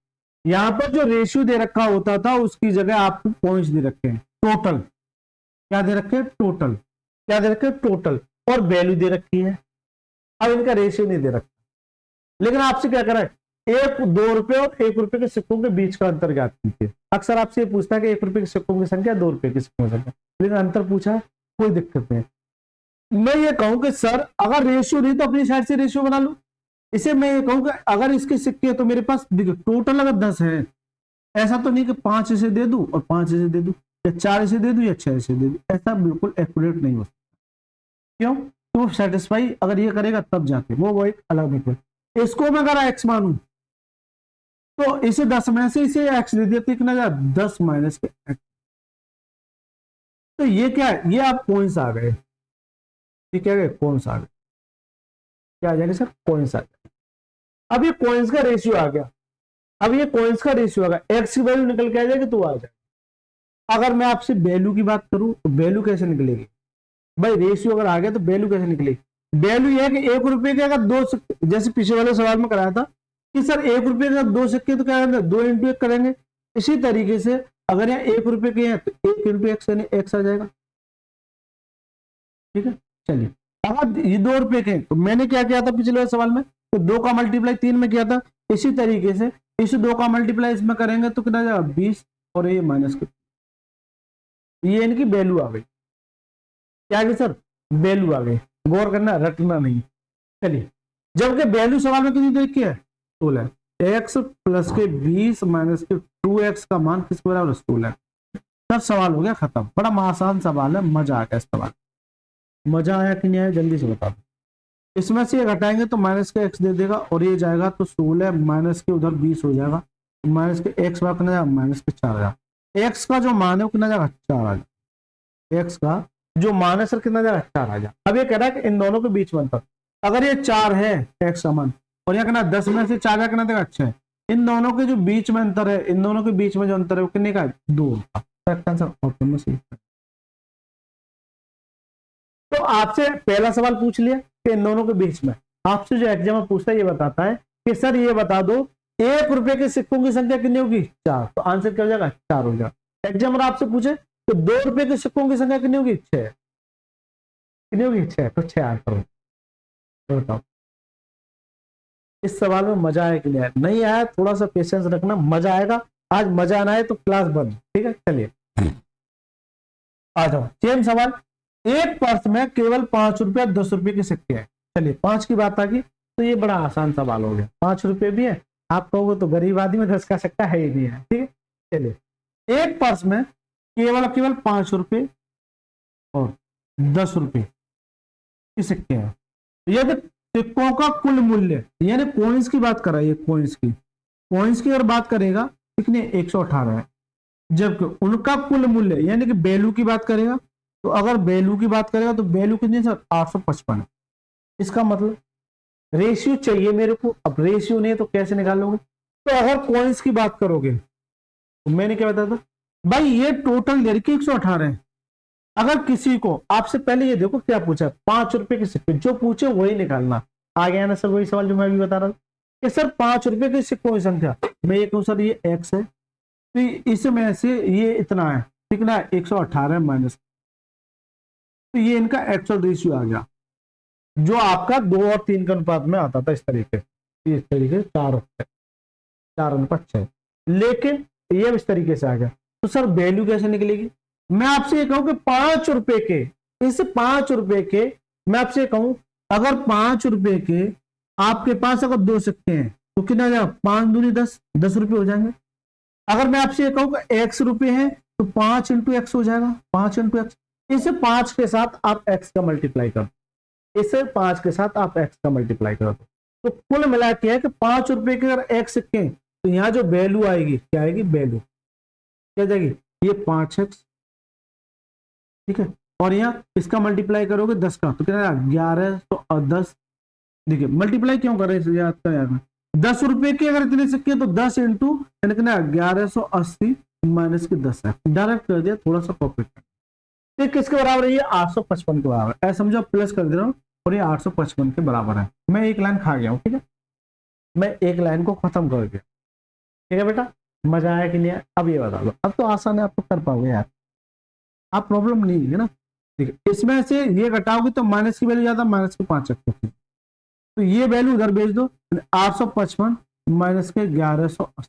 यहां पर जो रेशियो दे रखा होता था उसकी जगह आपको कॉइन्स दे रखे हैं। टोटल क्या दे रखे हैं, टोटल क्या दे रखे हैं, टोटल, और वैल्यू दे रखी है। अब इनका रेशियो नहीं दे रखा, लेकिन आपसे क्या करा है, 2 रुपए और 1 रुपए के सिक्कों के बीच का अंतर ज्ञात कीजिए। अक्सर आपसे ये पूछता है कि 1 रुपए के सिक्कों की संख्या, 2 रुपए के सिक्कों की संख्या, लेकिन अंतर पूछा है, कोई दिक्कत नहीं। मैं ये कहूं कि सर अगर रेशियो नहीं तो अपनी साइड से रेशियो बना लो। इसे मैं ये कहूं कि अगर इसके सिक्के तो मेरे पास टोटल अगर 10 है, ऐसा तो नहीं कि 5 इसे दे दूं और 5 इसे दे दूं, या 4 इसे दे दूं या 6 इसे दे दूं, ऐसा बिल्कुल एक्यूरेट नहीं हो सकता। क्यों, तो सेटिस्फाई अगर ये करेगा तब जाके वो एक अलग निकले। इसको मैं अगर एक्स मानूं तो इसे 10 में से इसे एक्स दे दिया, तो कितना जाए 10 माइनस के एक्स। तो ये क्या है, ये आप कौन सा आ गए, ये क्या है, कौन सा आ गए, क्या आ जाएगा सर, कॉइन्स आ गया। अब ये कॉइन्स का रेशियो आ गया, अब ये कॉइन्स का रेशियो आ गया, एक्स की वैल्यू निकल के आ जाएगी तो आ जाएगा। अगर मैं आपसे वैल्यू की बात करूं तो वैल्यू कैसे निकलेगी भाई, रेशियो अगर आ गया तो वैल्यू कैसे निकलेगी। वैल्यू ये है कि 1 रुपए के अगर 2, जैसे पीछे वाले सवाल में कराया था कि सर 1 रुपए के 2 सिक्के तो क्या करेंगे, 2 इंटू 1 करेंगे। इसी तरीके से अगर यहाँ 1 रुपए के हैं तो 1 इंटू एक्स यानी एक्स आ जाएगा। ठीक है, चलिए अगर ये 2 रुपए के, तो मैंने क्या किया था पिछले सवाल में, तो 2 का मल्टीप्लाई 3 में किया था। इसी तरीके से इस 2 का मल्टीप्लाई इसमें करेंगे तो कितना जाएगा 20, और ये माइनस, ये इनकी वैल्यू आ गई। क्या आ गई सर, वैल्यू आ गई, गौर करना, रटना नहीं। चलिए जबकि वैल्यू सवाल में कितनी देखी है, 16, एक्स प्लस के 20 माइनस के 2x का मान किस बराबर, 16। तब सवाल हो गया खत्म। बड़ा आसान सवाल है, मजा आ गया इस सवाल। मजा आया कि नहीं आया, जल्दी से बता दो। इसमें से घटाएंगे तो माइनस का एक्स दे देगा, और ये जाएगा तो 16 माइनस के उधर 20 हो जाएगा, माइनस के एक्स बार कितना जाएगा, माइनस के 4 जाएगा। एक्स का जो मान है वो कितना जाएगा, 4 आ जाएगा। एक्स का जो मान है सर कितना जाएगा, 4 आ जाएगा। अब ये कह रहा है कि इन दोनों के बीच में अंतर, अगर ये 4 है एक्स का मान, और यहाँ कहना 10 में से 4 करना देगा, अच्छा है। इन दोनों के जो बीच में अंतर है, इन दोनों के बीच में जो अंतर है वो कितने का, 2 का। आंसर ऑप्शन में सही। तो आपसे पहला सवाल पूछ लिया कि इन दोनों के बीच में, आपसे जो एग्जाम में पूछता है ये बताता है कि सर ये बता दो 1 रुपए के सिक्कों की संख्या कितनी होगी, 4। तो आंसर क्या हो जाएगा, 4 हो जाएगा। एग्जामर आपसे पूछे तो 2 रुपए के सिक्कों की संख्या कितनी होगी? 6। कितनी होगी? 6। तो 6 आंसर हो। तो बताओ इस सवाल में मजा आया कि नहीं आया? थोड़ा सा पेशेंस रखना, मजा आएगा। आज मजा ना आए तो क्लास बंद, ठीक है। चलिए आ जाओ, सेम सवाल। एक पर्स में केवल 5 रुपया 10 रुपए के सिक्के हैं। चलिए 5 की बात आ गई तो ये बड़ा आसान सवाल हो गया। 5 रुपए भी है, आप कहोगे तो गरीब आदमी 10 का सिक्का है ही नहीं है, ठीक है। चलिए एक पर्स में केवल 5 रुपए और 10 रुपए के सिक्के हैं। यदि सिक्कों का कुल मूल्य, यानी कॉइन्स की बात कर रहा है, ये कॉइन्स की अगर बात करेगा कितने? 118 है। जबकि उनका कुल मूल्य यानी कि वैल्यू की बात करेगा, तो अगर वैल्यू की बात करेगा तो वैल्यू कितनी सर? 855 है। इसका मतलब रेशियो चाहिए मेरे को। अब रेशियो नहीं है तो कैसे निकालोगे? तो अगर कॉइन्स की बात करोगे तो मैंने क्या बताया था भाई, ये टोटल दे रखी 118 है। अगर किसी को आपसे पहले ये देखो क्या पूछा, 5 रुपए के सिक्के, जो पूछे वही निकालना। आ गया ना सर वही सवाल जो मैं भी बता रहा था कि सर 5 रुपए के सिक्कों की संख्या, मैं ये कहूँ सर ये x है, तो इसमें से ये इतना है, कितना? 118 माइनस, तो ये इनका एक्चुअल रेशियो आ गया, जो आपका 2 और 3 के अनुपात में आता था। इस तरीके 4:6, लेकिन ये इस तरीके से आ गया। तो सर वैल्यू कैसे निकलेगी? मैं आपसे ये कहूं कि 5 रुपए के, इस 5 रुपए के, मैं आपसे कहूं अगर 5 रुपए के आपके पास अगर 2 सिक्के हैं तो कितना जाएगा? 5 दूनी 10, 10 रुपए हो जाएंगे। अगर मैं आपसे ये कहूं कि x रुपए है तो 5 इंटू एक्स हो जाएगा, 5 इंटू एक्स। इसे 5 के साथ आप x का मल्टीप्लाई कर दो, इसे 5 के साथ आप x का मल्टीप्लाई कर दो, तो कुल मिला के है कि 5 रुपए के अगर x सिक्के तो यहाँ जो वैल्यू आएगी क्या आएगी? वैल्यू क्या जाएगी? ये 5x, ठीक है। और यहाँ इसका मल्टीप्लाई करोगे 10 का तो क्या? 11 और 10। देखिए मल्टीप्लाई क्यों कर रहे हैं? 10 रुपए के अगर इतने सिक्के तो 10 इंटू 1180 माइनस के 10 है, डायरेक्ट कर दिया, थोड़ा सा कॉपी कर। तो किसके बराबर है? ये 855 के बराबर है। समझो प्लस कर दे रहा हूँ और ये 855 के बराबर है। मैं एक लाइन खा गया हूँ, ठीक है, मैं एक लाइन को खत्म कर दिया, ठीक है बेटा। मजा आया कि नहीं आया? अब ये बता दो, अब तो आसान है, आप तो कर पाओगे यार, आप प्रॉब्लम नहीं है ना। ठीक है, इसमें से ये घटाओगे तो माइनस की वैल्यू ज्यादा, माइनस के 5 रखोगे तो ये वैल्यू उधर भेज दो, 855 माइनस के 1180।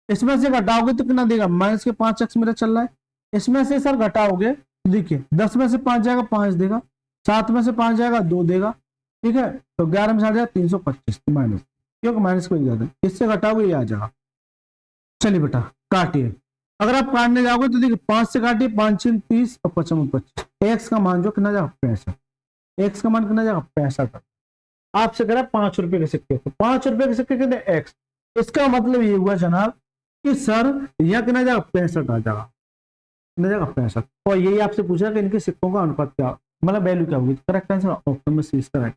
इसमें से घटाओगे तो कितना देगा? माइनस के 5x मेरा चल रहा है। इसमें से सर घटाओगे, देखिए 10 में से 5 जाएगा 5 देगा, 7 में से 5 जाएगा 2 देगा, ठीक है। तो 11 में से आ जाएगा 325 माइनस, क्योंकि माइनस को ज्यादा, इससे घटाओगे ये आ जाएगा। चलिए बेटा काटिए, अगर आप काटने जाओगे तो देखिए 5 से काटिए, 5 6 30 और 55 25। एक्स का मान जो कितना जाएगा? 65। एक्स का मान कितना जाएगा? 65। आपसे कह रहा है 5 रुपए के सिक्के, तो 5 रुपए के सिक्के कितने? एक्स। इसका मतलब ये हुआ जनाब कि सर यह कितना जाएगा? 65 आ जाएगा, कितना जाएगा? 65। और यही आपसे पूछा कि इनके सिक्कों का अनुपात क्या, मतलब वैल्यू क्या होगी? करेक्ट आंसर ऑप्शन में सी करेक्ट,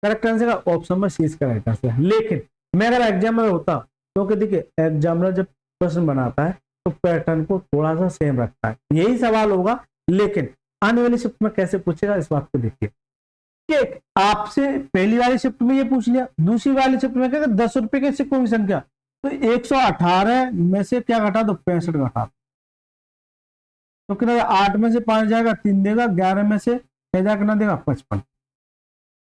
करेक्ट आंसर का ऑप्शन में सी करेक्ट आंसर। लेकिन मैं अगर एग्जामिनर होता, क्योंकि देखिए एग्जामिनर जब प्रश्न बनाता है तो पैटर्न को थोड़ा सा सेम रखता है, यही सवाल होगा। लेकिन आने वाली शिफ्ट में कैसे पूछेगा इस बात को देखिए कि आपसे पहली वाली शिफ्ट में ये पूछ लिया, दूसरी वाली शिफ्ट में क्या? 10 रुपए के सिक्कों की संख्या, तो 118 में से क्या घटा दो? 65 घटा, तो कितना? 8 में से 5 जाएगा 3 देगा, 11 में से 6 जाएगा कितना देगा? 55,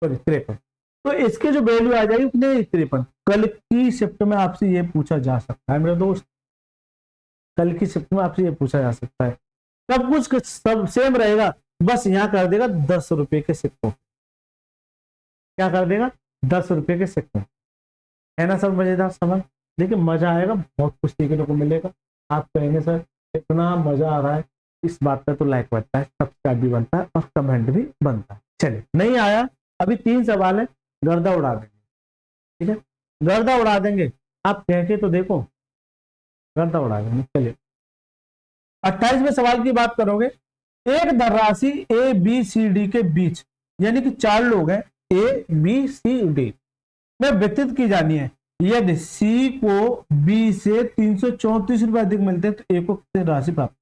सॉरी 53। तो इसके जो वैल्यू आ जाएगी कितने? 53। कल की शिफ्ट में आपसे ये पूछा जा सकता है मेरे दोस्त, कल की शिफ्ट में आपसे ये पूछा जा सकता है। सब कुछ सब सेम रहेगा, बस यहां कर देगा 10 रुपए के सिक्कों, क्या कर देगा? 10 रुपए के सिक्कों, है ना सर? मजेदार समझ, देखिए मजा आएगा, बहुत कुछ सीखने को मिलेगा। आप कहेंगे सर इतना मजा आ रहा है, इस बात पर तो लाइक बनता है, सब्सक्राइब भी बनता है और कमेंट भी बनता है। चलिए नहीं आया, अभी 3 सवाल है, गर्दा उड़ा देंगे, ठीक है, गर्दा उड़ा देंगे। आप कह के तो देखो, गर्दा उड़ा देंगे। चलिए 28वें सवाल की बात करोगे, एक धनराशि ए बी सी डी के बीच, यानी कि 4 लोग हैं ए बी सी डी में वितरित की जानी है। यदि सी को बी से 334 रुपए अधिक मिलते हैं तो ए को कितनी राशि प्राप्त?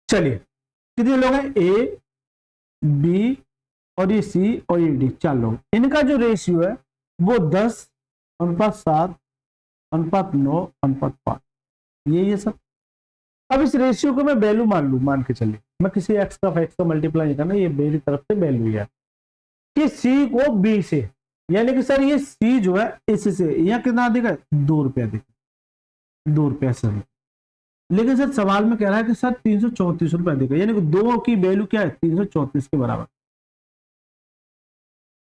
चलिए कितने लोग हैं? ए बी और ये सी और ये डी, 4 लोग। इनका जो रेशियो है वो 10:7:9:5, यही है सर। अब इस रेशियो को मैं वैल्यू मान लू, मान के चलिए मैं किसी एक्स का मल्टीप्लाई नहीं करना, ये मेरी तरफ से वैल्यू है कि सी को बी से, यानी कि सर ये सी जो है इससे यहाँ कितना देगा, 2 रुपया देगा, 2 रुपया सर। लेकिन सर सवाल में कह रहा है कि सर 334 रुपया देगा, यानी कि 2 की वैल्यू क्या है, 334 के बराबर।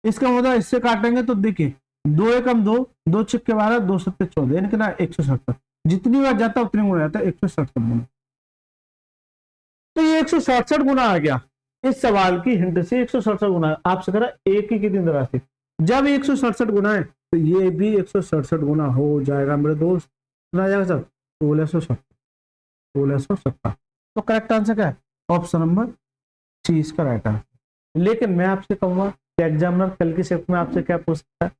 इसका मतलब इससे काटेंगे तो देखिए 2 एकम 2, 2 छिक्के 12, 2 सत्ते 14, यानी कि ना 167, जितनी बार जाता है उतनी गुना जाता है, 167 गुना। तो ये 167 गुना आ गया, इस सवाल की हिंट से 167 गुना आपसे करा एक ही कितनी तरह से, जब 167 गुना है तो ये भी 167 गुना हो जाएगा मेरे दोस्त, कितना आ जाएगा सर, 1670। तो करेक्ट आंसर क्या है, ऑप्शन नंबर सी इसका राइट आंसर। लेकिन मैं आपसे कहूंगा कि एग्जामिनर कल की शिफ्ट में आपसे क्या पूछ सकता है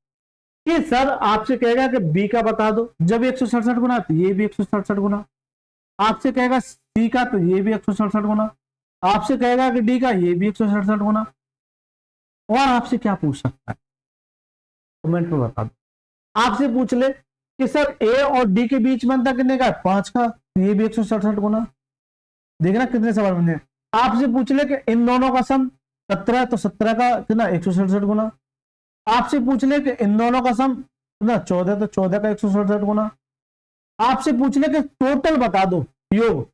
कि सर आपसे कहेगा कि बी का बता दो, जब 167 गुना तो ये भी 167 गुना, आपसे कहेगा सी का तो ये भी 167 गुना, आपसे कहेगा कि डी का ये भी 167 गुना, और आपसे क्या पूछ सकता है कमेंट में बता दो। आपसे पूछ ले कि सर ए और डी के बीच बनता कितने का, 5 का, ये भी 167 गुना। देखना कितने सवाल बने। आपसे पूछ ले कि इन दोनों का सम 17, तो 17 का कितना, 167 गुना। आपसे पूछ ले कि इन दोनों का सम कितना, 14, तो 14 का 167 गुना। आपसे पूछ ले कि टोटल बता दो, योग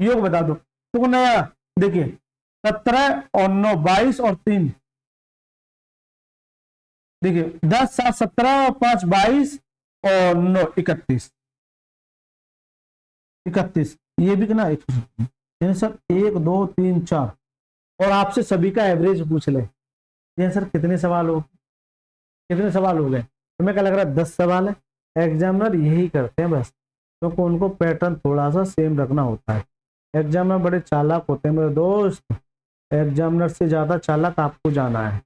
योग बता दो, तो नया देखिए 17 और 9 22 और 3 देखिए 10 7 17 और 5 22 और 9 31, ये भी कितना 170, यानी सर 1 2 3 4, और आपसे सभी का एवरेज पूछ ले, ये सर कितने सवाल हो गए, तो मैं क्या लग रहा है 10 सवाल है। एग्जामिनर यही करते हैं बस, क्योंकि तो उनको पैटर्न थोड़ा सा सेम रखना होता है। एग्जामिनर बड़े चालाक होते हैं मेरे दोस्त, एग्जामिनर से ज्यादा चालाक आपको जाना है,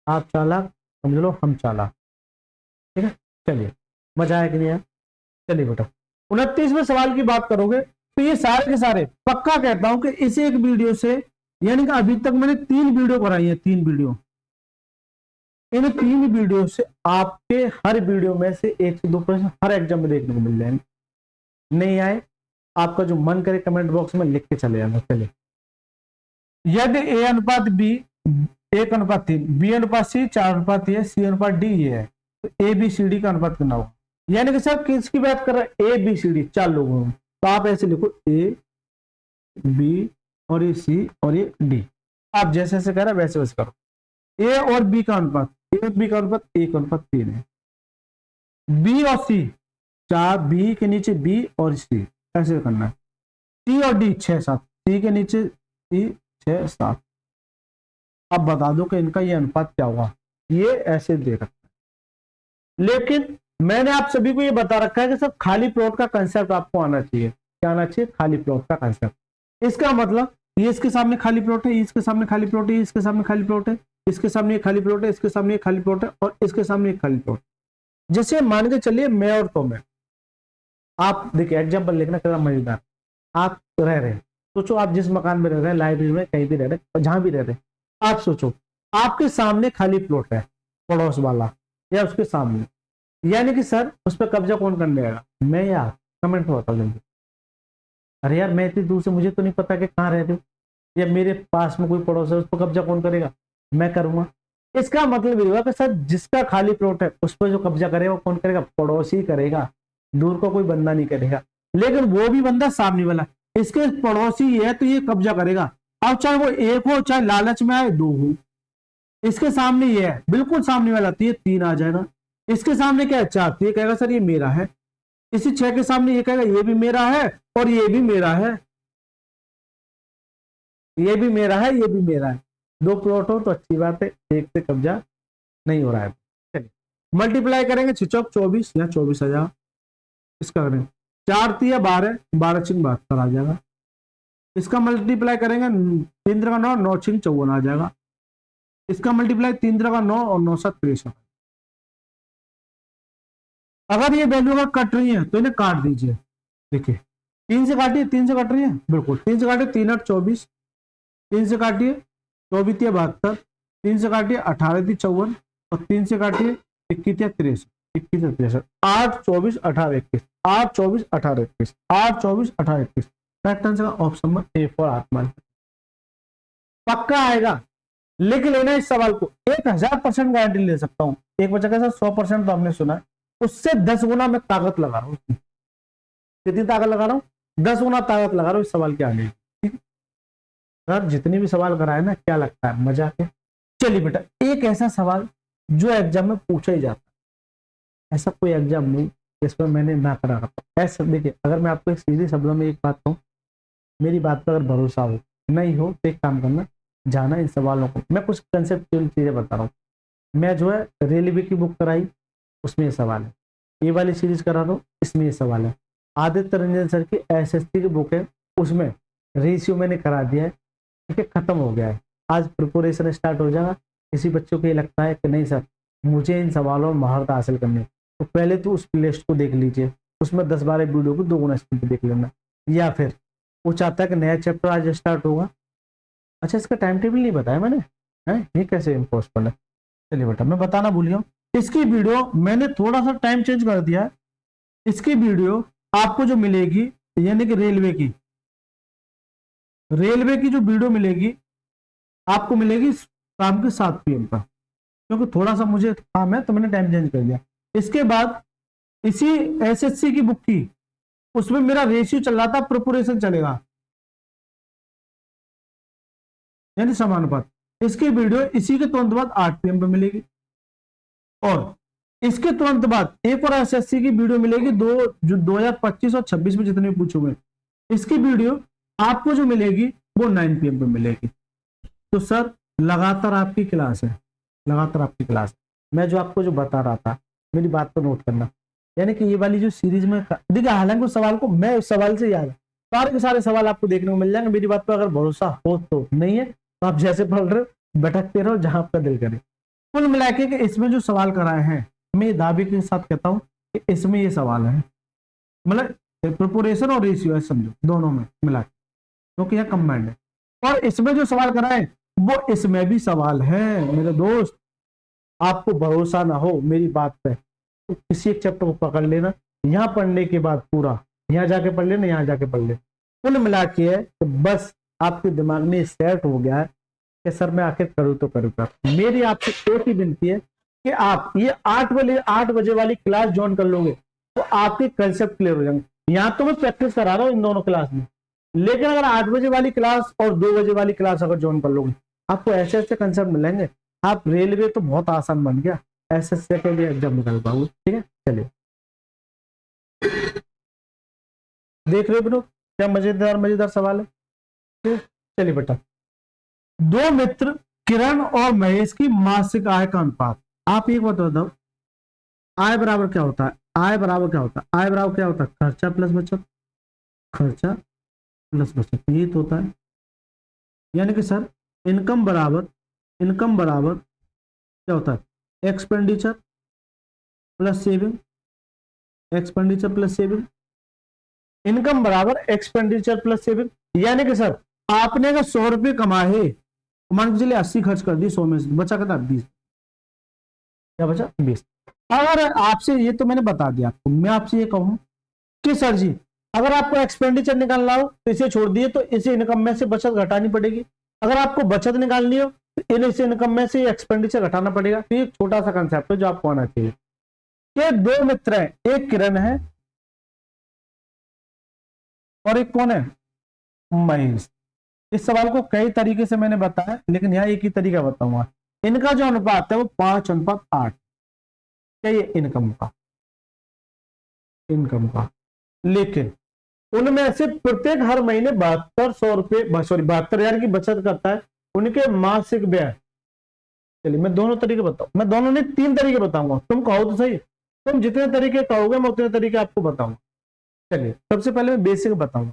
आप चालाक समझ लो, हम चालाक, ठीक है। चलिए मजा आया कि नहीं आया, चलिए बेटा 29वें सवाल की बात करोगे तो ये सारे के सारे पक्का कहता हूं कि इस एक वीडियो से, यानी कि अभी तक मैंने 3 वीडियो कराई है, 3 वीडियो, इन 3 वीडियो से आपके हर वीडियो में से 1 से 2 प्रश्न हर एग्जाम में देखने को मिल जाएंगे। नहीं आए आपका जो मन करे कमेंट बॉक्स में लिख के चले जाना। चले, यदि ए अनुपात बी 1:3, बी अनुपात सी 4:1 है, सी अनुपात डी ये है, तो ए बी सी डी का अनुपात कितना होगा। यानी कि सर किसकी बात कर रहा है, ए बी सी डी 4 लोगों में, तो आप ऐसे लिखो ए बी और ये सी और ये डी, आप जैसे जैसे कह रहे हैं वैसे वैसे करो। ए और बी का अनुपात, ए और बी का अनुपात 1:3 है, बी और सी 4, बी के नीचे बी और सी ऐसे करना है, सी और डी 6 7, सी के नीचे सी 6 7। अब बता दो कि इनका ये अनुपात क्या होगा, ये ऐसे दे रखा है। लेकिन मैंने आप सभी को ये बता रखा है कि सब खाली प्लॉट का कंसेप्ट आपको आना चाहिए। क्या आना चाहिए, खाली प्लॉट का कंसेप्ट। इसका मतलब ये इसके सामने खाली प्लॉट है, इसके सामने खाली प्लॉट है, इसके सामने खाली प्लॉट है, इसके सामने एक खाली प्लॉट है, इसके सामने एक खाली प्लॉट है, और इसके सामने एक खाली प्लॉट। जैसे मान के चलिए मैं और तो मैं, आप देखिए एग्जाम्पल लिखना कितना मजेदार। आप रह रहे हैं, सोचो आप जिस मकान में रह रहे हैं, लाइब्रेरी में, कहीं भी रह रहे हैं, जहां भी रह रहे हैं, आप सोचो आपके सामने खाली प्लॉट है, पड़ोस वाला या उसके सामने, यानी कि सर उस पर कब्जा कौन करने आएगा, मैं या आप, कमेंट में बता देंगे। अरे यार मैं इतनी दूर से, मुझे तो नहीं पता कि कहाँ रहते हो, या मेरे पास में कोई पड़ोस है, उस पर कब्जा कौन करेगा, मैं करूंगा। इसका मतलब ये हुआ कि सर जिसका खाली प्लॉट है उस पर जो कब्जा करेगा वो कौन करेगा, पड़ोसी करेगा, दूर का कोई बंदा नहीं करेगा। लेकिन वो भी बंदा सामने वाला, इसके पड़ोसी है तो ये कब्जा करेगा। अब चाहे वो 1 हो, चाहे लालच में आए 2 हो, इसके सामने ये है बिल्कुल सामने वाला, तो ये 3 आ जाएगा। इसके सामने क्या है, 4, तो ये कहेगा सर ये मेरा है। इसी 6 के सामने ये कहेगा ये भी मेरा है और ये भी मेरा है, ये भी मेरा है, ये भी मेरा है। 2 प्लॉट हो तो अच्छी बात है, एक से कब्जा नहीं हो रहा है। चलिए मल्टीप्लाई करेंगे 6 चौक 24 या 24 आ जाएगा। इसका करेंगे 4 3 12, 12 6 72 आ जाएगा। इसका मल्टीप्लाई करेंगे 3 3 9, 9 6 54 आ जाएगा। इसका मल्टीप्लाई 3 3 9 और 9 7 63। अगर ये वैल्यू अगर कट रही है तो इन्हें काट दीजिए। देखिए 3 से काटिए, 3 से कट रही है, बिल्कुल 3 से काटिए, 3 8 24, 3 से काटिए 24 72, 3 से काटिए 18 54, और 3 से काटिए 21 63। 21 और 63, 8 24 18 21, 8 24 18 21, 8 24 18 21। Correct answer option number A for आत्मा। पक्का आएगा, लिख लेना इस सवाल को, 1000% गारंटी ले सकता हूं। एक बच्चा का 100% तो हमने सुना है, उससे 10 गुना मैं ताकत लगा रहा हूं। कितनी ताकत लगा रहा हूं? 10 गुना ताकत लगा रहा हूं इस सवाल के आने की। सर जितने भी सवाल कराए ना, क्या लगता है मजा के। चलिए बेटा, एक ऐसा सवाल जो एग्जाम में पूछा ही जाता है, ऐसा कोई एग्जाम नहीं जिसमें मैंने ना करा रखा। ऐसा देखिए, अगर मैं आपको एक सीधे शब्दों में एक बात कहूँ, मेरी बात पर अगर भरोसा हो नहीं हो तो एक काम करना, जाना इन सवालों को। मैं कुछ कंसेप्चुअल चीजें बता रहा हूँ। मैं जो है रेलवे की बुक कराई, उसमें ये सवाल है। ये वाली सीरीज करा रहा हूँ, इसमें ये सवाल है। आदित्य रंजन सर की एसएससी की बुक है, उसमें रेशियो मैंने करा दिया है। ठीक है, खत्म हो गया है। आज प्रिपरेशन स्टार्ट हो जाएगा। किसी बच्चों को ये लगता है कि नहीं सर मुझे इन सवालों में महारत हासिल करनी है, तो पहले तो उस प्लेलिस्ट को देख लीजिए, उसमें 10-12 वीडियो को 2 गुना स्पीड पे देख लेना। या फिर वो चाहता है कि नया चैप्टर आज स्टार्ट होगा, अच्छा इसका टाइम टेबल नहीं बताया मैंने, है ये कैसे इम्पॉसिबल है। चलिए बेटा, मैं बताना भूल गया हूँ, इसकी वीडियो मैंने थोड़ा सा टाइम चेंज कर दिया है। इसकी वीडियो आपको जो मिलेगी, यानी कि रेलवे की जो वीडियो मिलेगी आपको मिलेगी शाम के 7 PM पर, क्योंकि थोड़ा सा मुझे काम है तो मैंने टाइम चेंज कर दिया। इसके बाद इसी एसएससी की बुक की, उसमें मेरा रेशियो चल रहा था, प्रिपरेशन चलेगा यानी समानुपात। इसकी वीडियो इसी के तुरंत बाद 8 PM पे मिलेगी, और इसके तुरंत बाद एक और एसएससी की वीडियो मिलेगी, जो 2025 और 26 में जितने भी पूछे हुए, इसकी वीडियो आपको जो मिलेगी वो 9 PM पे मिलेगी। तो सर लगातार आपकी क्लास है, लगातार आपकी क्लास है। मैं जो आपको जो बता रहा था, मेरी बात को नोट करना, यानी कि ये वाली जो सीरीज में देखिए, हालांकि उस सवाल को मैं उस सवाल से याद है, सारे के सारे सवाल आपको देखने को मिल जाएंगे। मेरी बात पर अगर भरोसा हो तो, नहीं है तो आप जैसे पढ़ रहे हो भटकते रहो जहां आपका दिल करे। कुल मिला के इसमें जो सवाल कराए हैं, मैं दावे के साथ कहता हूं कि इसमें ये सवाल है, मतलब प्रिपरेशन और रेशियो है, समझो दोनों में मिला के, क्योंकि यह कंबाइंड है। और इसमें जो सवाल कराए वो इसमें भी सवाल है मेरे दोस्त। आपको भरोसा ना हो मेरी बात पे तो किसी एक चैप्टर को पकड़ लेना, यहां पढ़ने के बाद पूरा यहां जाके पढ़ लेना, यहां जाके पढ़ ले। कुल मिला के है तो बस आपके दिमाग में सेट हो गया है कि सर मैं आखिर करूँ तो करूँ क्या। मेरी आपसे एक ही विनती है कि आप ये 8 बजे वाली क्लास ज्वाइन कर लोगे तो आपके कंसेप्ट क्लियर हो जाएंगे। यहां तो मैं प्रैक्टिस करा रहा हूं इन दोनों क्लास में, लेकिन अगर 8 बजे वाली क्लास और 2 बजे वाली क्लास अगर ज्वाइन कर लोगे, आपको ऐसे ऐसे कंसेप्ट मिलेंगे। आप रेलवे तो बहुत आसान बन गया, एसएससी के लिए एग्जाम निकाल पाओगे। ठीक है, चलिए देख रहे हो क्या मजेदार मजेदार सवाल है। चलिए बेटा, 2 मित्र किरण और महेश की मासिक आय का अनुपात। आप एक बात बताओ, आय बराबर क्या होता है? आय बराबर क्या होता है? आय बराबर क्या होता है? खर्चा प्लस बचत, खर्चा प्लस बचत, ये तो होता है। यानी कि सर इनकम बराबर क्या होता है? Expenditure plus saving, expenditure plus saving. Income बराबर एक्सपेंडिचर प्लस सेविंग, यानी कि सर आपने अगर 100 रुपये कमाए, मान के चलिए 80 खर्च कर दी, 100 में से बचा कितना? 20। क्या बचा? 20। अगर आपसे, ये तो मैंने बता दिया आपको, मैं आपसे ये कहूं कि सर जी अगर आपको एक्सपेंडिचर निकालना हो तो इसे छोड़ दिए, तो इसे इनकम में से बचत घटानी पड़ेगी। अगर आपको बचत निकालनी हो तो इसे इनकम में से एक्सपेंडिचर घटाना पड़ेगा। तो ये छोटा सा कंसेप्ट है जो आपको आना चाहिए। ये 2 मित्र हैं, एक किरण है और एक कौन है? महेश। इस सवाल को कई तरीके से मैंने बताया, लेकिन यहां एक ही तरीका बताऊंगा। इनका जो अनुपात है वो 5:8। क्या ये इनकम का, लेकिन उनमें से प्रत्येक हर महीने 72,000 की बचत करता है। उनके मासिक व्यय, चलिए मैं दोनों तरीके बताऊं, मैं दोनों नहीं 3 तरीके बताऊंगा, तुम कहो तो सही, तुम जितने तरीके कहोगे मैं उतने तरीके आपको बताऊंगा। चलिए सबसे पहले मैं बेसिक बताऊंगा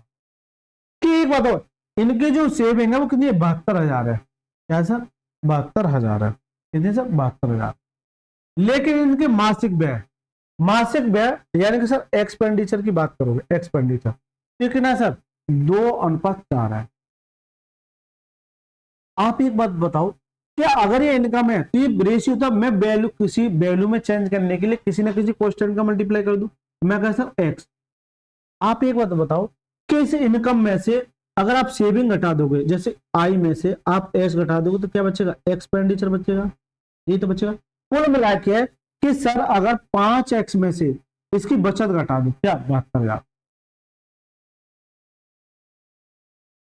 कि एक बताओ, इनकी जो सेविंग है वो कितनी है? 72,000 है। क्या सर? 72,000 है। कितने सर? 72,000। लेकिन इनके मासिक व्यय यानी कि सर एक्सपेंडिचर की बात करोगे, एक्सपेंडिचर कितना सर? 2:4 है। आप एक बात बताओ, क्या अगर ये इनकम है तो ये रेशियो था, मैं वैल्यू किसी वैल्यू में चेंज करने के लिए किसी ना किसी कॉन्स्टेंट का मल्टीप्लाई कर दूं, मैं कह सर एक्स। आप एक बात बताओ कि इस इनकम में से अगर आप सेविंग घटा दोगे, जैसे आई में से आप एक्स घटा दोगे तो क्या बचेगा, एक्सपेंडिचर बचेगा, ये तो बचेगा। कुल मिला के है कि सर अगर 5x में से इसकी बचत घटा दो, क्या 72,000,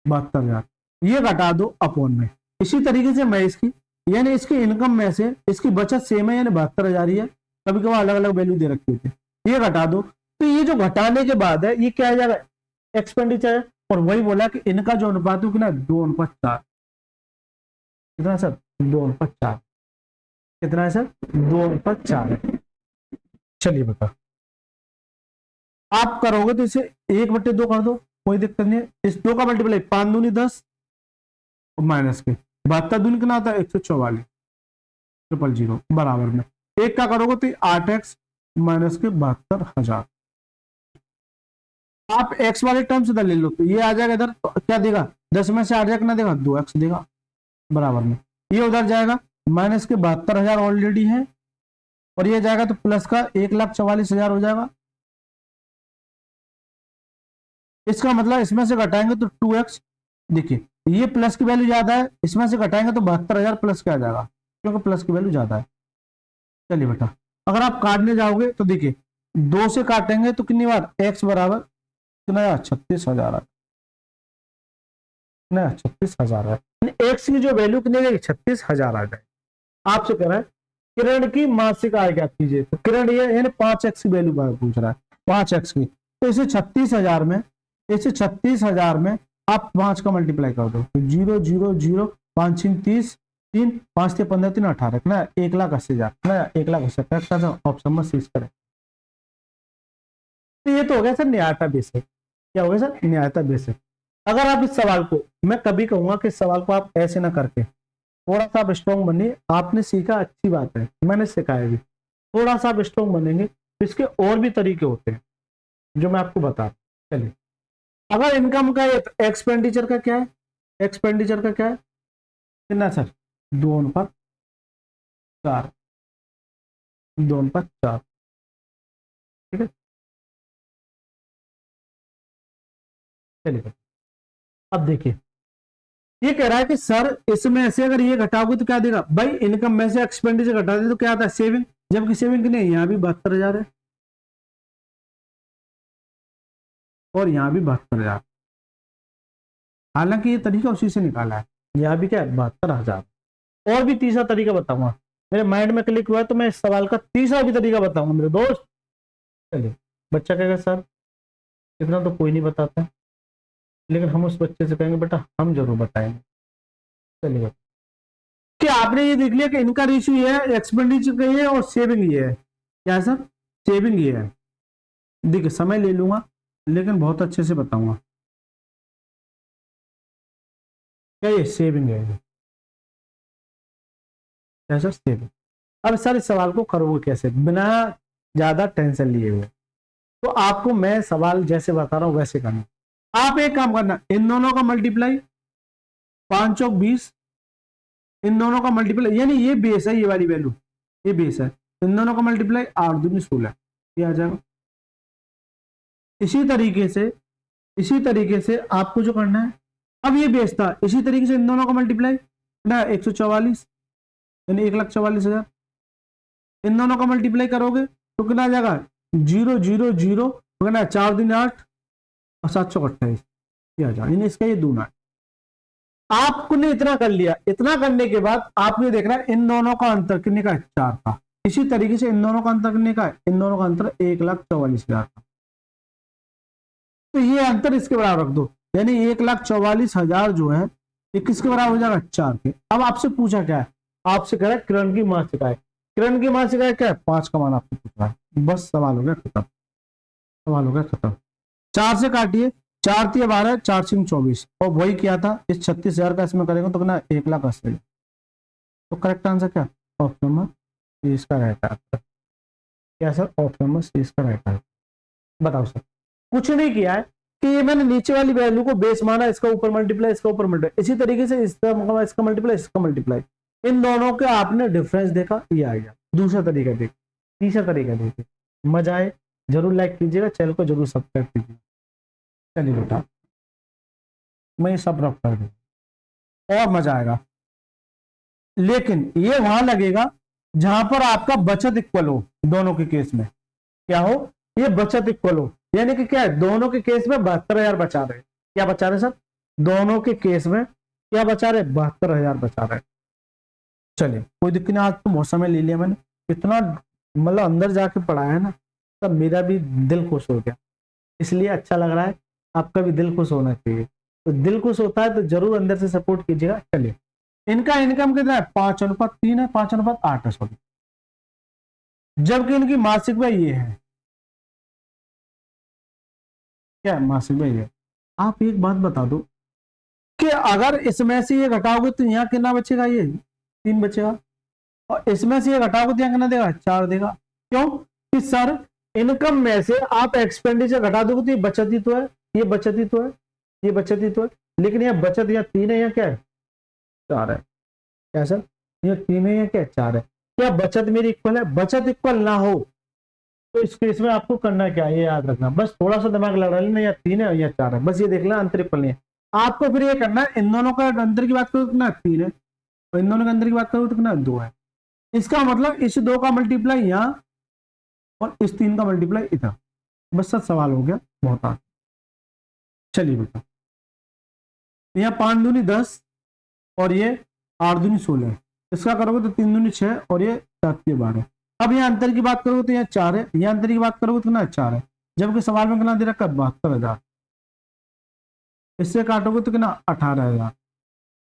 72,000 ये घटा दो अपॉन में। इसी तरीके से मैं इसकी यानी इसकी इनकम में से इसकी बचत सेम है यानी 72,000 ही है, कभी कभी अलग अलग वैल्यू दे रखी होती है, ये घटा दो। तो ये जो घटाने के बाद है ये क्या आ जाएगा, एक्सपेंडिचर है। और वही बोला कि इनका जो अनुपात है कितना, 2:4। कितना सर, 2:4। कितना है सर, 2:4 है। चलिए बता, आप करोगे तो इसे 1/2 कर दो, कोई दिक्कत नहीं है। इस 2 का मल्टीप्लाई 5 दूनी 10 माइनस के 72 दूनी कितना आता है 144 000 बराबर में 1 का करोगे तो 8x माइनस के 72,000। आप x वाले टर्म से इधर ले लो तो ये आ जाएगा इधर, तो क्या देगा 10 में से 8 कितना देगा 2x देगा बराबर में, ये उधर जाएगा माइनस के 72,000 ऑलरेडी है, और ये जाएगा तो प्लस का 1,44,000 हो जाएगा। इसका मतलब इसमें से घटाएंगे तो 2x, देखिए ये प्लस की वैल्यू ज्यादा है, इसमें से घटाएंगे तो 72,000 प्लस क्या आ जाएगा, क्योंकि प्लस की वैल्यू ज्यादा है। चलिए बेटा, अगर आप काटने जाओगे तो देखिए 2 से काटेंगे तो कितनी बार, x बराबर कितना, 36,000 है, 36,000 है। एक्स की जो वैल्यू कितनी है 36,000 आ जाए। आपसे कह रहा है किरण की मासिक आय क्या कीजिए, तो किरण ये यानी 5x की वैल्यू पूछ रहा है, 5x की, तो इसे 36,000 में, इसे 36,000 में आप 5 का मल्टीप्लाई कर दो तो 0 0 0 5 6 30 3 5 से 15 3 18 ना 1,80,000 ना 1,80,000 ऑप्शन में सीज करें। तो ये तो हो गया सर न्यायता बेसिक। क्या हो गया सर, न्यायता बेसिक। अगर आप इस सवाल को, मैं कभी कहूंगा कि इस सवाल को आप ऐसे ना करके थोड़ा सा आप स्ट्रॉन्ग बनिए, आपने सीखा अच्छी बात है, मैंने सिखाया भी, थोड़ा सा आप स्ट्रॉन्ग बनेंगे तो इसके और भी तरीके होते हैं जो मैं आपको बता। चलिए, अगर इनकम का है तो एक्सपेंडिचर का क्या है, एक्सपेंडिचर का क्या है कितना सर, 2:4, 2:4, ठीक है। चलिए अब देखिए, ये कह रहा है कि सर इसमें से अगर ये घटाओगे तो क्या देगा, भाई इनकम में से एक्सपेंडिचर घटा दे तो क्या आता है, सेविंग, जबकि सेविंग नहीं, यहां भी 72,000 है और यहां भी 72,000, हालांकि ये तरीका उसी से निकाला है, यहां भी क्या है 72,000। और भी तीसरा तरीका बताऊंगा, मेरे माइंड में क्लिक हुआ है तो मैं इस सवाल का तीसरा भी तरीका बताऊंगा मेरे दोस्त। चलिए, बच्चा कहेगा सर इतना तो कोई नहीं बताता, लेकिन हम उस बच्चे से कहेंगे बेटा हम जरूर बताएंगे। चलिए, कि आपने ये देख लिया कि इनका रेशियो ये है, एक्सपेंडिचर का ये है और सेविंग ये है, क्या है सर, सेविंग ये है। देखिए समय ले लूंगा लेकिन बहुत अच्छे से बताऊंगा, क्या ये सेविंग है, क्या सर सेविंग। अब सर इस सवाल को करोगे कैसे बिना ज्यादा टेंशन लिए हुए, तो आपको मैं सवाल जैसे बता रहा हूं वैसे करना। आप एक काम करना, इन दोनों का मल्टीप्लाई 5 और 20, इन दोनों का मल्टीप्लाई यानी ये बेस है, ये वाली वैल्यू ये बेस है, इन दोनों का मल्टीप्लाई 8 दूनी 16 ये आ जाएगा। इसी तरीके से आपको जो करना है, अब ये बेस था, इसी तरीके से इन दोनों का मल्टीप्लाई ना 144 यानी 1,44,000, इन दोनों का मल्टीप्लाई करोगे तो कितना आ जाएगा 0 0 0 कितना 4 दिन 8 और 728 ये आ जाएगा, इसका ये दूना है। आपने इतना कर लिया, इतना करने के बाद आपने देखना इन दोनों का अंतर कितने का है 4 का, इसी तरीके से इन दोनों का अंतर कितने का है, इन दोनों का अंतर 1,44,000 का, तो ये अंतर इसके बराबर रख दो, यानी 1,44,000 जो है ये किसके बराबर हो जाएगा 4 के। अब आपसे पूछा क्या है, आपसे कह रहा है किरण की मासिक आय, किरण की मासिक आय क्या है 5 का मान आपसे पूछ रहा है, बस सवाल हो गया खत्म, सवाल हो गया खत्म। 4 से काटिए, 4 3 12 4 6 24 और वही क्या था इस 36,000 का इसमें करेंगे तो कितना 1,80,000, तो करेक्ट आंसर क्या ऑप्शन नंबर सी इसका रहता है, क्या सर ऑप्शन नंबर सी इसका रहता है। बताओ सर, कुछ नहीं किया है कि ये मैंने नीचे वाली वैल्यू को बेस माना, इसका ऊपर मल्टीप्लाई, इसका ऊपर मल्टीप्लाई, इसी तरीके से इसका मल्टीप्लाई, इसका मल्टीप्लाई, इन दोनों के आपने डिफरेंस देखा, ये आ गया। दूसरा तरीका देखिए, तीसरा तरीका देखिए, मजा आए जरूर लाइक कीजिएगा, चैनल को जरूर सब्सक्राइब कीजिएगा। चलिए बेटा, मैं ये सब रख कर दूँ और मजा आएगा। लेकिन ये वहां लगेगा जहां पर आपका बचत इक्वल हो, दोनों के केस में क्या हो, ये बचत इक्वल हो, यानी कि क्या है, दोनों के केस में 72,000 बचा रहे। क्या बचा रहे सर? दोनों के केस में क्या बचा रहे? 72,000 बचा रहे। चलिए कोई दिक्कत नहीं, आज तो बहुत समय ले लिया मैंने, इतना मतलब अंदर जाके पढ़ाया है ना, तब मेरा भी दिल खुश हो गया, इसलिए अच्छा लग रहा है। आपका भी दिल खुश होना चाहिए, तो दिल खुश होता है तो जरूर अंदर से सपोर्ट कीजिएगा। चलिए, इनका इनकम कितना है? 5:3 है, 5:8 है सॉरी, जबकि इनकी मासिक व्यय ये है। क्या है मासिक व्यय? ये आप एक बात बता दो कि अगर इसमें से ये घटाओगे तो यहाँ कितना बचेगा? ये 3 बचेगा, और इसमें से ये घटाओगे तो यहाँ कितना देगा? 4 देगा। क्यों कि सर इनकम में से आप एक्सपेंडिचर घटा दोगे तो ये बचत ही तो है, ये बचत ही तो है, ये बचत ही तो है। लेकिन यह बचत या 3 है या क्या है? 4 है। क्या सर? ये 3 है या क्या? 4 है। क्या बचत मेरी इक्वल है? बचत इक्वल ना हो तो इस केस में आपको करना क्या है, ये याद रखना, बस थोड़ा सा दिमाग लगा लेना, या 3 है या 4 है, बस ये देख लेना अंतर इक्वल नहीं है। आपको फिर ये करना है, इन दोनों का अंतर की बात करो तो कितना? 3 है, और इन दोनों के अंतर की बात करो तो कितना? 2 है। इसका मतलब इस 2 का मल्टीप्लाई यहाँ और इस 3 का मल्टीप्लाई इधर, बस सब सवाल हो गया, बहुत आसान। चलिए बेटा, यहाँ 5 दूनी 10 और ये 8 दूनी 16, इसका करोगे तो 3 दूनी 6 और ये 7 के 12। अब यहाँ अंतर की बात करोगे तो यहाँ 4 है, यहाँ अंतर की बात करोगे तो कितना? 4 है, जबकि सवाल में कितना दे रखा है? 72,000। इससे काटोगे तो कितना? 18,000।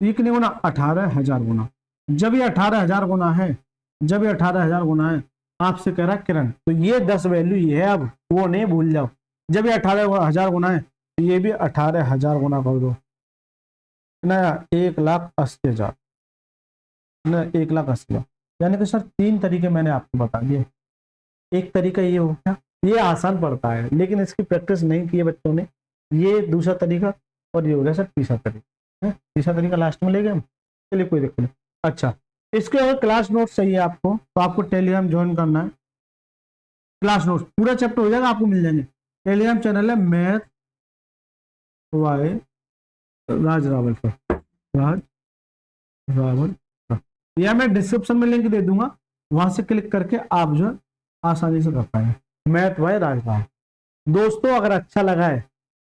ये कितने गुना? 18,000 गुना। जब ये 18,000 गुना है, जब ये 18,000 गुना है, आपसे कह रहा है किरण, तो ये 10 वैल्यू ये है, अब वो नहीं भूल जाओ। जब ये 18,000 गुना है तो ये भी 18,000 गुना कर दो ना, 1,80,000 ना, 1,80,000। यानी कि सर 3 तरीके मैंने आपको बता दिए। एक तरीका ये हो गया, ये आसान पड़ता है लेकिन इसकी प्रैक्टिस नहीं की है बच्चों ने, ये दूसरा तरीका, और ये हो गया सर तीसरा तरीका है। तीसरा तरीका लास्ट में ले गए हम, चलिए कोई दिक्कत नहीं। अच्छा, इसके अगर क्लास नोट चाहिए आपको तो आपको टेलीग्राम ज्वाइन करना है। क्लास नोट पूरा चैप्टर हो जाएगा, आपको मिल जाएंगे। टेलीग्राम चैनल है मैथ वाई राज रावल पर, राज रावल, या मैं डिस्क्रिप्शन में लिंक दे दूंगा, वहां से क्लिक करके आप जो आसानी से कर पाएंगे। मैथ वाई राज रावल। दोस्तों अगर अच्छा लगा है,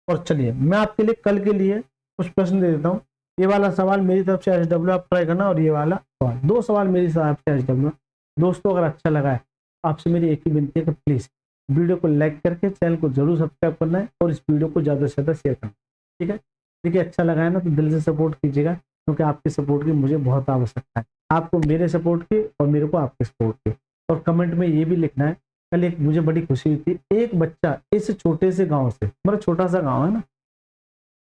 और चलिए मैं आपके लिए कल के लिए कुछ प्रश्न दे देता हूँ। ये वाला सवाल मेरी तरफ से HW आप ट्राई करना, और ये वाला सवाल, 2 सवाल मेरी तरफ से HW। दोस्तों अगर अच्छा लगा है, आपसे मेरी एक ही विनती है कि प्लीज वीडियो को लाइक करके चैनल को जरूर सब्सक्राइब करना है, और इस वीडियो को ज्यादा से ज्यादा शेयर करना है। ठीक है? देखिए अच्छा लगा है ना, तो दिल से सपोर्ट कीजिएगा, क्योंकि आपके सपोर्ट की मुझे बहुत आवश्यकता है। आपको मेरे सपोर्ट की और मेरे को आपके सपोर्ट की। और कमेंट में ये भी लिखना है, कल एक मुझे बड़ी खुशी हुई थी, एक बच्चा इस छोटे से गांव से, मेरा छोटा सा गांव है ना,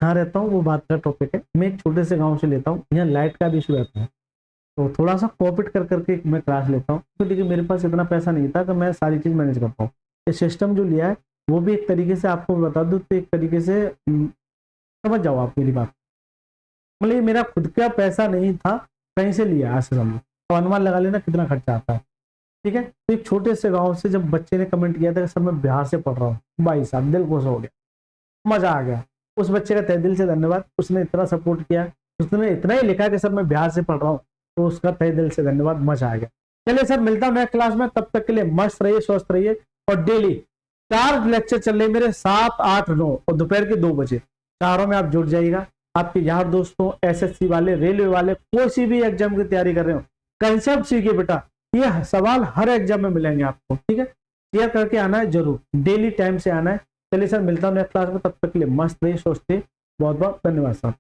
कहाँ रहता हूँ वो बात का टॉपिक है, मैं एक छोटे से गांव से लेता हूँ, यहाँ लाइट का भी इशू रहता है, तो थोड़ा सा कॉपरेट कर करके मैं क्लास लेता हूँ। तो देखिए मेरे पास इतना पैसा नहीं था कि मैं सारी चीज़ मैनेज कर पाऊँ। ये सिस्टम जो लिया है वो भी एक तरीके से आपको बता दूँ तो एक तरीके से समझ जाओ आप मेरी बात, मतलब ये मेरा खुद का पैसा नहीं था, कहीं से लिया आज से समझो, तो अनुमान लगा लेना कितना खर्चा आता है। ठीक है? तो एक छोटे से गांव से जब बच्चे ने कमेंट किया था कि सर मैं बिहार से पढ़ रहा हूँ, भाई साहब दिल खुश हो गया, मजा आ गया। उस बच्चे का तहे दिल से धन्यवाद, उसने इतना सपोर्ट किया, उसने इतना ही लिखा कि सर मैं बिहार से पढ़ रहा हूँ, तो उसका तहे दिल से धन्यवाद, मजा आ गया। चलिए सर मिलता हूँ नेक्स्ट क्लास में, तब तक के लिए मस्त रहिए, स्वस्थ रहिए, और डेली 4 लेक्चर चल रहे मेरे, 7, 8, 9 और दोपहर के 2 बजे, चारों में आप जुड़ जाइएगा। आपके यार दोस्तों, SSC वाले, रेलवे वाले, कोई सी भी एग्जाम की तैयारी कर रहे हो, कंसेप्ट सीखिए बेटा, ये सवाल हर एग्जाम में मिलेंगे आपको। ठीक है? शेयर करके आना है जरूर, डेली टाइम से आना है। चलिए सर मिलता हूँ नेक्स्ट क्लास में, तब तक के लिए मस्त रहिए, स्वस्थ रहिए, बहुत बहुत धन्यवाद सर।